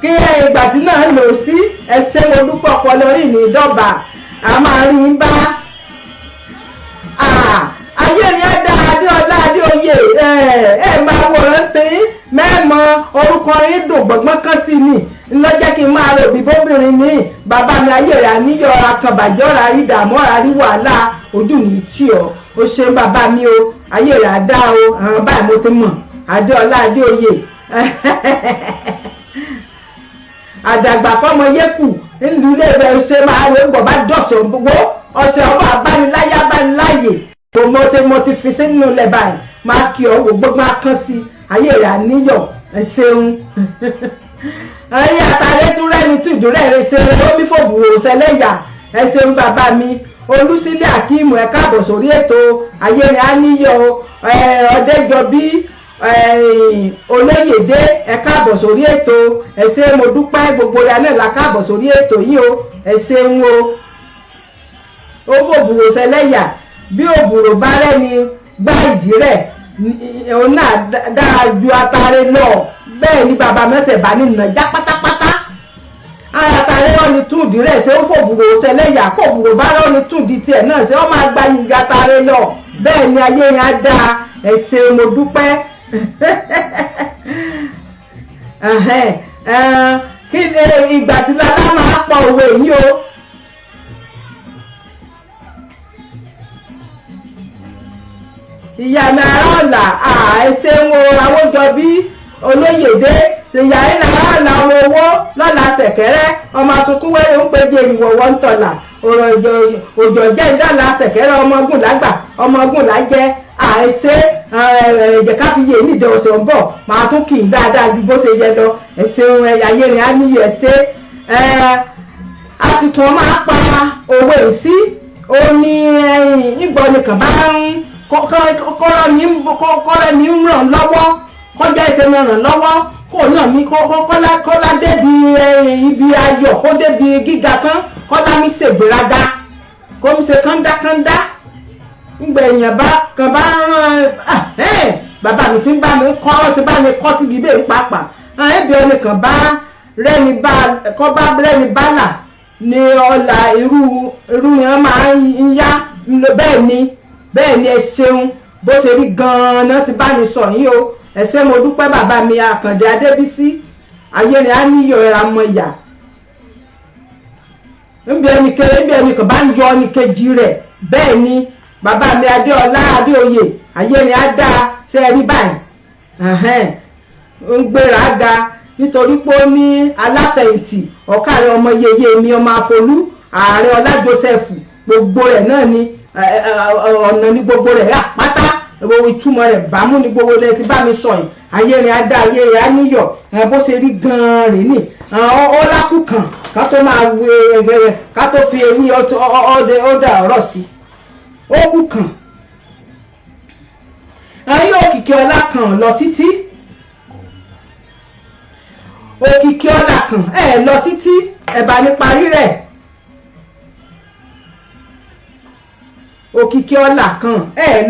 kí ìgbà tí náà lò sí ẹsẹ̀ mo dúpọ̀ ọpọlọ rí ní ìdọ́bà a máa rí ń bá. Ayé ni ẹ dá Adéọlá Adéoyè máa wòrán tí mẹ́mọ orúkọ yín dùn gbọ̀ngbọ́n kan sí ni lọ́jọ́ kí n máa rò bí bóbìnrin ní bàbá mi. Ayé rẹ̀ àníyọ̀ akànbàjẹ́ ọ̀rá rí dààmú ọ̀rá rí wàhálà ojú mi tí ó ṣe bàbá mi o. Ayé rẹ̀ á dá o. Àwọn báyìí mo ti mọ̀ Adéọlá Adéoyè àdàgbà fọmọ yẹkù nílùú ilé rẹ̀ ṣe máa rè ń bọ̀ bá dọ̀sọ̀ gbogbo ọ̀sẹ̀ ọba abániláyé abániláyè mo ti fi sínú ilẹ̀ báyìí máa kí ọ gbogbo máa kán sí. Ayé rẹ̀ àníyọ̀ ẹ ṣeun. Ayé àtàrẹ tún rẹ́ni tìjú rẹ̀ ṣe omi fòbùrò ṣẹlẹ́yà ẹ ṣeun bàbá mi. Olúsílẹ̀ Akíìmù ẹ káàbọ̀ sórí ètò Ayé rẹ̀ àníyọ̀. Ọ̀dẹ́jọbí Olóyèdé ẹ káàbọ̀ sórí ètò ẹ ṣé mo dúpẹ́ gbogbo ya náà la káàbọ̀ sórí ètò yìí o ẹ ṣeun o. Ó fòbùrò ṣẹlẹ́yà bí òbùrò bá rẹ́ni gbá ìdí rẹ̀ òun náà dára ju atare lọ. Bẹ́ẹ̀ ni bàbá mẹ́tẹ̀ẹ̀bá ní nàìjà pátápátá. Atare wọn ni túndì rẹ̀ ṣe ó fòbùrò ṣẹlẹ́yà kó òbùrò bá rẹ́ ni túndì tiẹ̀ náà ṣe ó máa gba yìí atare lọ. Bẹ́ẹ̀ ni ayé yẹn á dáa ẹ ṣé mo dúpẹ́. Kí ni ìgbà tí lálá máa pọ̀ òwe yìí o. Ìyá mi ará ọ̀la ẹsẹ̀ ń wo Awójọbí Olóyèdé ìyá yìí lára ọ̀la ọmọ owó lọ́la ṣẹ̀kẹ́rẹ́ ọmọ asunkún wẹ́rẹ́ ń péjẹ ìwọ̀wọ́ ń tọ̀là òjò jẹ́ ìdọ́la ṣẹ̀kẹ́rẹ́ ọmọ ọgùn lágbà ọmọ ọgùn lájẹ́ ẹsẹ̀ ẹ̀jẹ̀ káfíyè nídìí ọ̀sẹ̀ ń bọ̀ máa tún kì í dáadáa ju bó ṣe yẹ lọ ẹsẹ̀ ayé rẹ̀ á níyì ẹsẹ̀ àsìkò máa pa òwe sí ó ní ìgbọ́n nìkan bá ń kọ́rọ̀ ní ń ràn lọ́wọ́ kọjá ìṣẹ́ mi ràn lọ́wọ́ kó náà mi kọ́lá débi ibi ayọ̀ kó débi gíga kan kọ́lá mi ṣègbéraga kó mi ṣe kándákándá ńgbà èèyàn kan bá rán bàbá mi ti ń bá mi kọ́ ti bá mi kọ́ síbi ibẹ̀ ń pàápàá ẹbí ẹnìkan bá rẹ́ni bálà ní ọ̀la irú yẹn máa ń yá bẹ́ẹ̀ ni ẹ ṣeun bó ṣe rí gan-an náà ti bá mi sọ yín o ẹ ṣé mo dúpẹ́ bàbá mi Àkàndé Adébísí. Ayé rẹ̀ á níyọ̀ ẹ̀rọ amọ̀ ìyá níbi ẹnìkan bá ń yọ ẹnìkejì rẹ̀ bẹ́ẹ̀ ni bàbá mi Adéọlá Adéoyè ayé rẹ̀ á dáa ṣe rí báyìí ń gbéra ga nítorí pé ó ní aláfẹ̀yìntì ọ̀kàrẹ̀ ọmọ yeye mi ọmọ Afolú ààrẹ Ọlá Joseph gbogbo rẹ̀ náà ni ọ̀nà ní gbogbo rẹ̀ àpáta ìtumọ̀ rẹ̀ bámú ní gbogbo rẹ̀ ti bá mi sọ yìí ayé rẹ̀ á dá ayé rẹ̀ á níyọ̀ bó ṣe rí gan-an rè ní ó lákù kàn ká tó máa ká tó fi ewì ọ̀dà ọ̀rọ̀ sí ó kù kàn ayé òkìkí ọlá kan lọ títí òkìkí ọlá kan lọ títí ẹ̀bà ní parí rẹ̀ òkìkí ọlá kan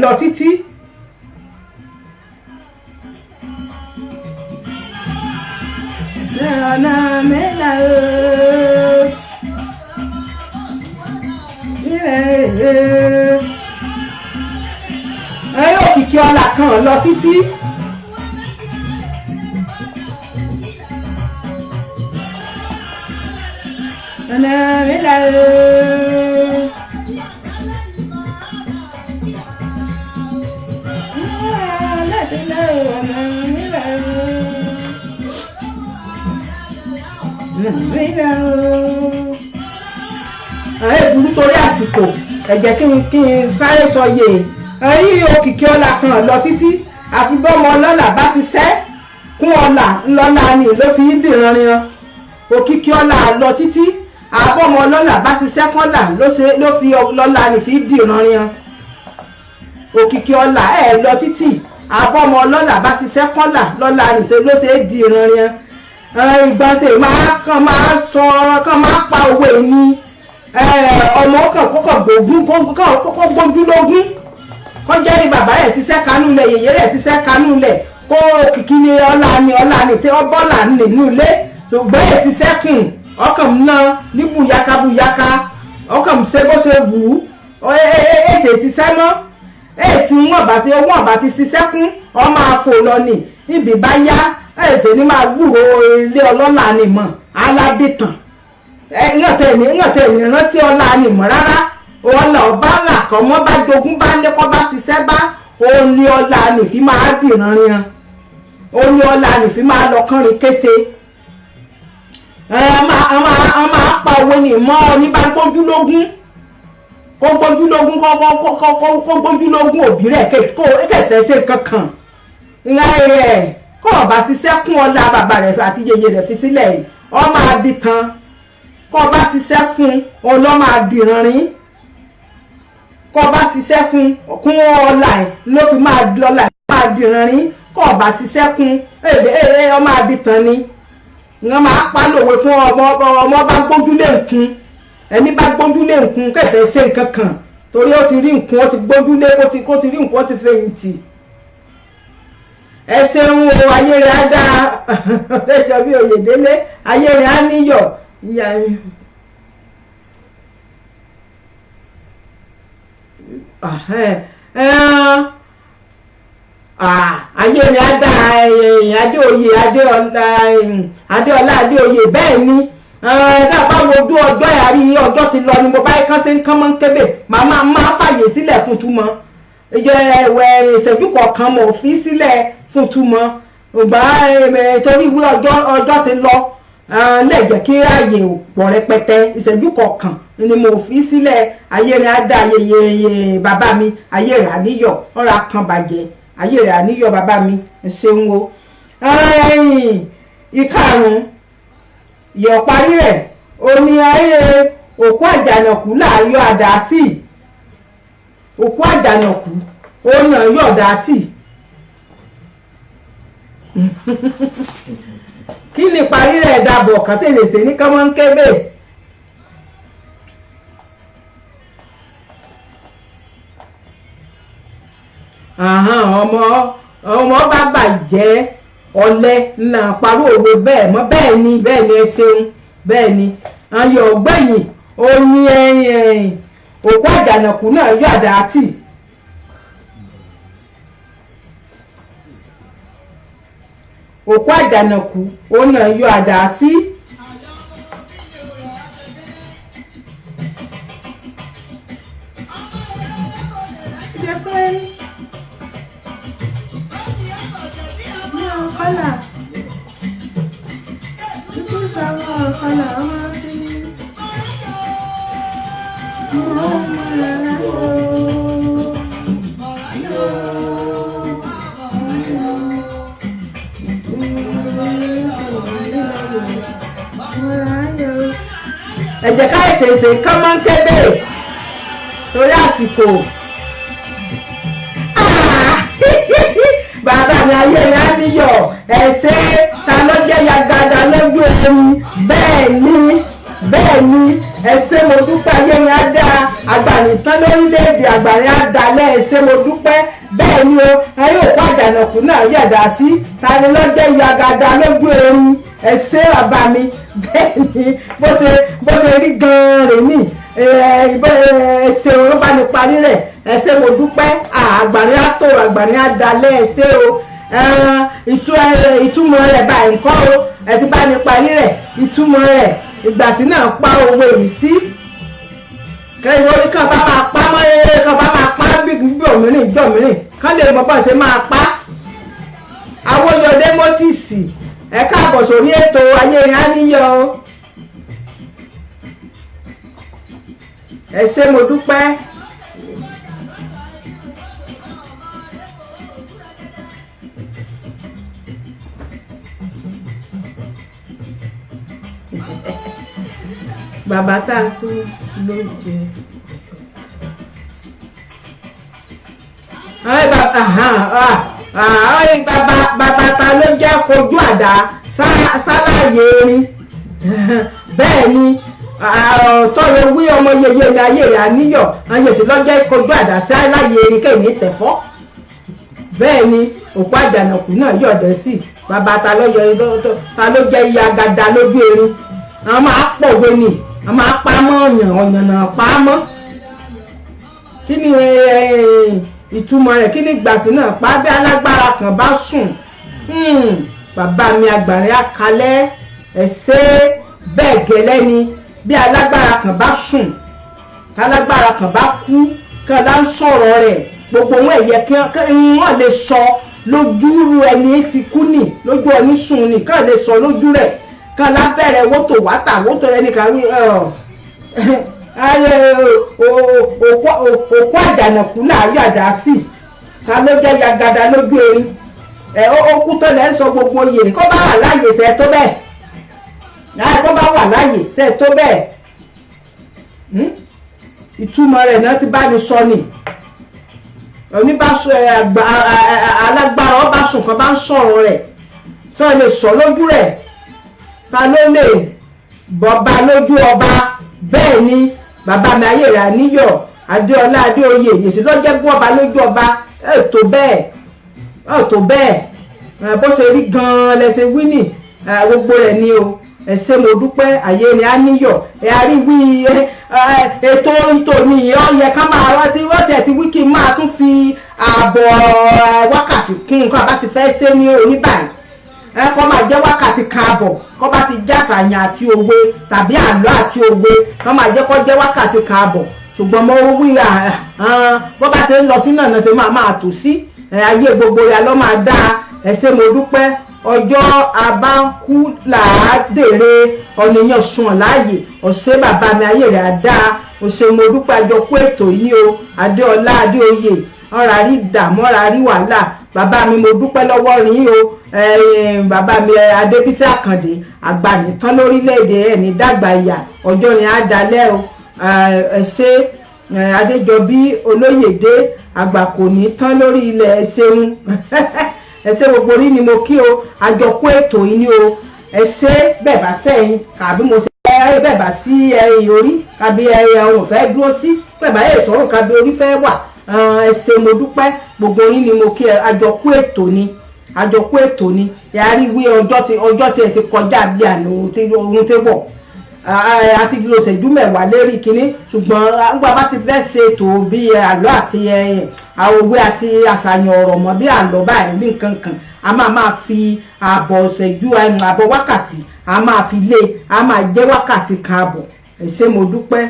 lọ títí ọ̀nà mẹ́la ẹ̀rọ òkìkí ọlá kan lọ títí ọ̀nà mẹ́la ìbúrú torí àsìkò ẹ jẹ́ kí n sáré sọ yé ẹ̀rí òkìkí ọlá kan lọ títí àfi bọ́mọ ọlọ́lá bá ṣiṣẹ́ kún ọlá ńlọ́lá ni ló fi ń dìranran òkìkí ọlá lọ títí àbọ̀mọ ọlọ́lá bá ṣiṣẹ́ kọ́là ló fi ọlọ́lá ni fi dìranran òkìkí ọlá lọ títí àbọ̀mọ ọlọ́lá bá ṣiṣẹ́ kọ́là lọ́lá ni ló ṣe é dìranran ìgbọ̀nsẹ̀ kàn máa pa owó ẹni ọmọ kókò gbójúlógún kó jẹ́ ní bàbá rẹ̀ ṣiṣẹ́ kanú lẹ̀ yèyé rẹ̀ ṣiṣẹ́ kanú lẹ̀ kó kìkì ní ọlá ni tí ọbọ̀là nínú ilé ṣùgbọ́n ẹ̀ ṣiṣẹ́ kùn ọkàn náà ní bùyáká ọkàn ṣe bó ṣe wù ú èsè ṣiṣẹ́ mọ́ èsì owó ọ̀bà ti ṣiṣẹ́ kún ọmọ àfò lọ nì níbi bá yá ẹ̀sẹ̀ ní máa gbúrò ilé ọlọ́lá ni mọ̀ aládìtàn ìrántí rántí ọlá ni mọ̀ rárá ọlá ọba ńlá kan mọ́ bá jogún bá lé kọ́ bá ṣiṣẹ́ bá òun ni ọlá ni fi máa dìranran òun ni ọlá ni fi máa lọ kánrin kése máa pa owó ni mọ́ ní bá gbójúlógún kó gbójúlógún òbí rẹ̀ kẹsẹ̀ ṣe kankan kọ́ ọ̀bá ṣiṣẹ́ kún ọlá bàbá rẹ̀ àti yèyé rẹ̀ fi sílẹ̀ yìí ọ máa di tán kọ́ ọba ṣiṣẹ́ fún ọlọ́ máa dìranrin kọ́ ọba ṣiṣẹ́ fún kún ọlá ẹ̀ ló fi máa dìranrin kọ́ ọba ṣiṣẹ́ kún ọ máa di tán ni wọ́n máa pa lòwe fún ọmọ bá gbójúlé nǹkan ẹni bá gbójúlé nǹkan kẹfẹ́ ṣe nǹkan kan torí ó ti rí nǹkan ó ti gbójúlé kó ti rí nǹkan ó ti fẹ̀yìntì ẹ ṣeun o ayé rẹ̀ á dára lẹ́jọ́ bí Oyèdélé ayé rẹ̀ á níyọ̀ ìyá mi. ayé rẹ̀ á dára Adéoyè Adéọlá Adéoyè bẹ́ẹ̀ ni dábàá wo ojú ọjọ́ ìyàrí ọjọ́ ti lọ ni mo bá kán ṣe ń kán mọ́ ń kébè màmá máa fàyè sílẹ̀ fún túmọ̀ ìṣẹ́jú kọ̀ọ̀kan mo fi sílẹ̀ fún túmọ̀ ọgbà torí ìwé ọjọ́ ti lọ lẹ́jẹ̀ kí ààyè pọ̀ rẹpẹtẹ ìṣẹ́jú kọ̀ọ̀kan ni mo fi sílẹ̀ ayé rẹ̀ á dá ayẹyẹ bàbá mi ayé rẹ̀ àníyọ̀ ọ̀rọ̀ kan bàjẹ́ ayé rẹ̀ àníyọ̀ bàbá mi ṣeun o. ìkarùn-ún yọ̀ parí rẹ̀ oní ayé òkú àjànàkú láàyò àdásí òkú àjànàkú ọ̀nà yọ̀dá tì kí ni parí rẹ̀ dàbọ̀ kàn tí lè ṣe ní kọ́mọ́ ń kébè ọmọ bá bàjẹ́ ọ̀lẹ náà parú òwe bẹ́ẹ̀ mọ́ bẹ́ẹ̀ ni ẹ ṣeun bẹ́ẹ̀ ni ayọ̀ ọ̀gbẹ́yìn ó ní òkú àjànàkú náà yọ̀dá tì. òkú àjànàkú ọ̀nà yọ àdá sí. ẹ jẹ́ ká ètè ṣe kọ́mọ́ ń kébè torí àsìkò bàbá mi ayé mi á níyọ̀ ẹ̀ṣẹ́ ta ló jẹ́ yagada lójú ẹni bẹ́ẹ̀ ni ẹ̀ṣẹ́ mo dúpẹ́ ayé mi á dá àgbànìtán lórílẹ̀‐èdè àgbàrin á dalẹ̀ ẹ̀ṣẹ́ mo dúpẹ́ bẹ́ẹ̀ ni o ayé òkú àjànàkú náà yẹ̀dá sí ta ni ló jẹ́ yagada lójú ẹni ẹ ṣé bàbá mi bẹ́ẹ̀ ni bó ṣe rí gan-an rè ní ẹ ṣé wọn bá ní parí rẹ̀ ẹ ṣé mo dúpẹ́ àgbàrin àtò àgbàrin àdalẹ̀ ẹ ṣé o ìtumọ̀ rẹ̀ báyìí ńkọ́ o ẹ ti bá ní parí rẹ̀ ìtumọ̀ rẹ̀ ìgbàsí náà pa owó èyí sí kẹ́yìn orí kan bá máa pa mọ́ kan bá máa pa bí òmìnir kán lè mọ̀ bọ́n ṣe máa pa Awóyọdé Moses ẹ káàbọ̀ sórí ètò Ayérin Àníyọ̀ ẹ ṣé mo dúpẹ́. Bàbá tá a tún ló jẹ bàbá ta ló jẹ́ kojú àdá sálàyé erin bẹ́ẹ̀ ni tọ́lọ wí ọmọ yeye ní Ayérin Àníyọ̀ ayèsí lọ́jẹ́ kojú àdá sálàyé erin kẹ́yìn tẹ̀fọ́ bẹ́ẹ̀ ni òkú àjànàkú náà yọ̀dẹ̀ sí bàbá ta ló jẹ́ iye agada lójú erin àwọn máa pọ̀wé ni a máa pa mọ́ ọ̀yàn náà pa mọ́ kí ni ìtumọ̀ rẹ̀ kí ni gbàsí náà pa bí alágbára kan bá sùn bàbá mi àgbàrin àkálẹ̀ ẹ ṣé bẹ́ẹ̀ gẹ́lẹ́ ni bí alágbára kan bá sùn kálágbára kan bá kú kan lá ń sọ̀rọ̀ rẹ̀ gbogbo wọn ẹ̀yẹ kí wọ́n lè sọ lójú ẹni tí kú nì lójú ẹni sùn nì kàn lè sọ lójú rẹ̀ kan lábẹ́rẹ̀ wótò wátà wótò rẹ̀ nìkan rí òkú àjànàkú láàyè àdá sí ká ló jẹ́ yagada lójú erin okú tó lẹ́ ń sọ gbogbo yè kó bá wà láàyè ṣe tó bẹ́ẹ̀ kó bá wà láàyè ṣe tó bẹ́ẹ̀ ìtumọ̀ rẹ̀ náà ti bá ní sọ ni alágbára ọba sùn kan bá ń sọ̀rọ̀ rẹ̀ sọ lè sọ lójú rẹ̀ ta ló lè bọba lójú ọba bẹ́ẹ̀ ni bàbá mi Ayérin Àníyọ̀ Adéọlá Adéoyè yèsì lọ́jẹ́ gbọ́ ọba lójú ọba tó bẹ́ẹ̀ bó ṣe rí gan-an lẹ́sẹ̀ wíní gbogbo rẹ̀ ni o ẹ ṣé mo dúpẹ́ Ayérin Àníyọ̀ àríwí ètò ìtòní ọ̀yẹ ká máa rántí wọ́n tiẹ̀ ti wí kí n máa tún fi ààbọ̀ wákàtí kún nǹkan bá ti fẹ́ ṣe ní oníbàyìí kọ́ máa jẹ́ wákàtí káàbọ̀ kọ́ bá ti já àṣàyàn àti òwe tàbí àlọ́ àti òwe kọ́ máa jẹ́ kọ́ jẹ́ wákàtí káàbọ̀ ṣùgbọ́n mo wí bó bá ṣe ń lọ sí náà ṣe máa tò sí ayé gbogbo rẹ̀ lọ́ máa dá ẹ ṣé mo dúpẹ́ ọjọ́ abákú làádèrè ọ̀nìyàn sùn láàyè ọ̀sẹ̀ bàbá mi Ayérin àdá ọ̀sẹ̀ mo dúpẹ́ àjọkú ètò yìí o Adéọlá Adéoyè ọ̀rà rí ìdààmú ọ̀rà rí wàhálà bàbá mi mo dúpẹ́ lọ́wọ́ yín o bàbá mi Adébísí Àkàndé àgbà nìtàn lórílẹ̀‐èdè ẹ̀ ní dàgbà ìyà ọjọ́ yẹn á dalẹ̀ o ẹ ṣé Adéjọbí Olóyèdé àgbà kò ní tán lórí ilẹ̀ ẹ ṣeun ẹ ṣé gbogbo orí ni mo kí o àjọkú ètò yìí ni o ẹ ṣé bẹ́ẹ̀ bá sẹ́yìn kàbí mo ṣe bẹ́ẹ̀ bá sí ẹ̀yìn orí kàbí ọrùn fẹ́ dúró sí bẹ́ẹ̀ bá yẹ̀ sọ̀rùn kàbí orí fẹ́ wà ẹ ṣé mo dúpẹ́ gbogbo orí ni mo kí àjọkú ètò ni yàrá wí ọjọ́ tí ẹ ti kọjá bí àná ohun tí bọ̀ àti lo ṣẹ́jú mẹ́wàá lérí kínní ṣùgbọ́n nígbà bá ti fẹ́ ṣe ètò bí àlọ́ àti òwe àti àṣàyàn ọ̀rọ̀ mọ́ bí àlọ́ báyìí bí nǹkan kan a máa fi àbọ̀ ṣẹ́jú àbọ̀ wákàtí a máa fi lé a máa jẹ́ wákàtí kan àbọ̀ ẹ ṣé mo dúpẹ́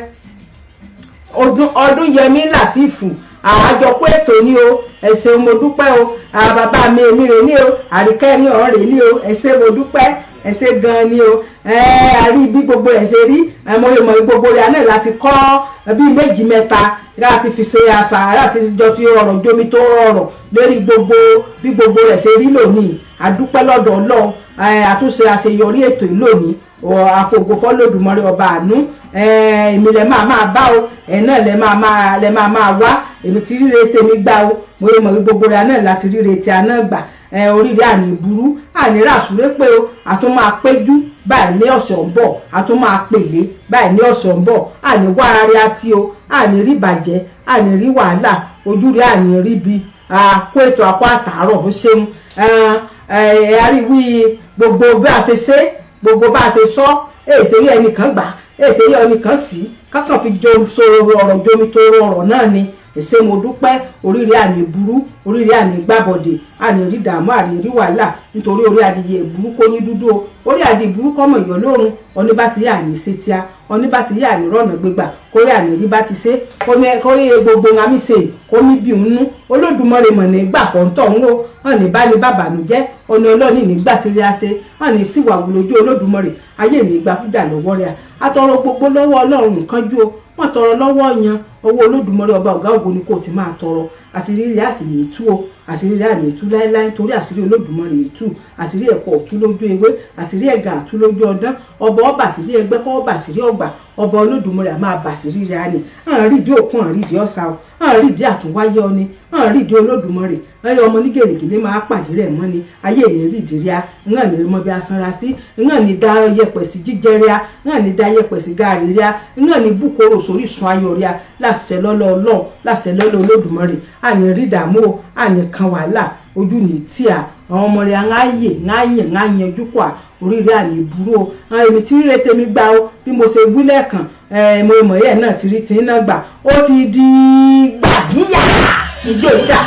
Ọdúnyẹmí Látìfù àjọkú ètò ni o ẹ ṣé mo dúpẹ́ o bàbá mi èmi rè ní o Àríkẹ́ ní ọ̀rẹ́ ní o ẹ ṣé mo dúpẹ́ ẹ ṣé gan ni o àrí bí gbogbo ẹ̀ ṣe rí mo lè mọ̀ gbogbo rẹ̀ náà láti kọ́ bí méjì mẹ́ta láti fi ṣe àṣà láti jọ fi ọ̀rọ̀ jomi tó rọrọ̀ lórí gbogbo bí gbogbo rẹ̀ ṣe rí lónìí àdúpẹ́ lọ́dọ̀ Ọlọ́run àtúnṣe àṣeyọrí ètò yìí lónìí àfògo fọ́lọ́dùmarè ọba àánú èmi lẹ máa bá o ẹ̀ náà lẹ máa wá èmi ti ríre tèmi gbá o mo lè mọ̀ gbogbo rẹ̀ náà láti ríre tí a náà gbà oríire àní burú àní ràṣúré pé o àtún máa péjú báyìí ní ọ̀sẹ̀ ń bọ̀ àtún máa pèlé báyìí ní ọ̀sẹ̀ ń bọ̀ àní wá ara àti o àní rí bàjẹ́ àní rí wàhálà ojú rẹ̀ àní rí bi kó ètò àpò àtàárọ̀ ó ṣeun àríwí gbogbo bí a ṣe ṣe gbogbo bá a ṣe sọ èsè yẹ ẹnìkan gbà èsè yẹ ẹnìkan sí kákan fi sọ̀rọ̀ ọ̀rọ̀ jomi tó ọ̀rọ̀ náà ni èsè mo dúpẹ́ oríire àní burú oríire àní gbàbọ̀dè àní rí dààmú àní rí wàhálà nítorí orí adìyẹ ìburú kó ní dúdú o orí adìyẹ ìburú kọ́mọ ìyọ́ lórun ọní bá ti yà ní sétíá ọní bá ti yà ní rọ̀nà gbégbà kó yà ní rí bá ti ṣe kó yẹ gbogbo ńlámi ṣe kó ní bí òun nú Olódùmarè mọ̀ ní gbà fọ́ńtọ̀ ń wò hàn ní bá ní bàbànújẹ́ ọ̀nà ọlọ́ọ̀ni nígbà sírí àṣẹ hàn ní síwà wùlójú Olódùmarè ayé nígbà fújà lọ́wọ́ rẹ̀ àtọrọ gbogbo lọ́wọ́ Ọlọ́run nǹkan jó wọ́n tọrọ lọ́wọ́ yan owó Olódùmarè ọba ọ̀gá ògo ni kò ti máa tọrọ àṣírí rẹ̀ àṣírí tú o àṣírí rẹ̀ àní tú láéláé torí àṣírí Olódùmarè tú àṣírí ẹ̀kọ́ tú lójú ewé àṣírí ẹ̀gà tú lójú ọdán ọba ọba àṣírí ẹgbẹ́ kọ́ ọba àṣírí ọgbà ọba Olódùmarè àmà àbàṣírí rẹ̀ àní àrídìí òkun àrídìí ọ̀sà o àrídìí àtúnwáyé ọ ni àrídìí Olódùmarè ẹyọ ọmọ ní gèrègèlè máa pàdé rẹ̀ mọ́ ni ayé ìní rídìí a ńgà ní mọ bí a sanra sí ńgà ní dá yẹpẹ̀ sí jíjẹ ríà ńgà ní dá yẹpẹ̀ sí gaàrí ríà ńgà ní búkóró sórí sun ayọ̀ ríà láṣẹ lọ́lọ́ Ọlọ́run láṣẹ lọ́lọ́ Olódùmarè àní rí dààmú o àní kan wàhálà ojú ní tíà àwọn ọmọ rẹ̀ ńáyè ńáyè ojú kọ́ à oríire àní burú o àwọn èmi tí rírẹ tèmi gbà ó bí mo ṣe gbú lẹ́ẹ̀kan mo ìmọ̀ yẹn náà ti rí tí ń náà gbà ó ti di gbàgíyà ìjọ ìdá.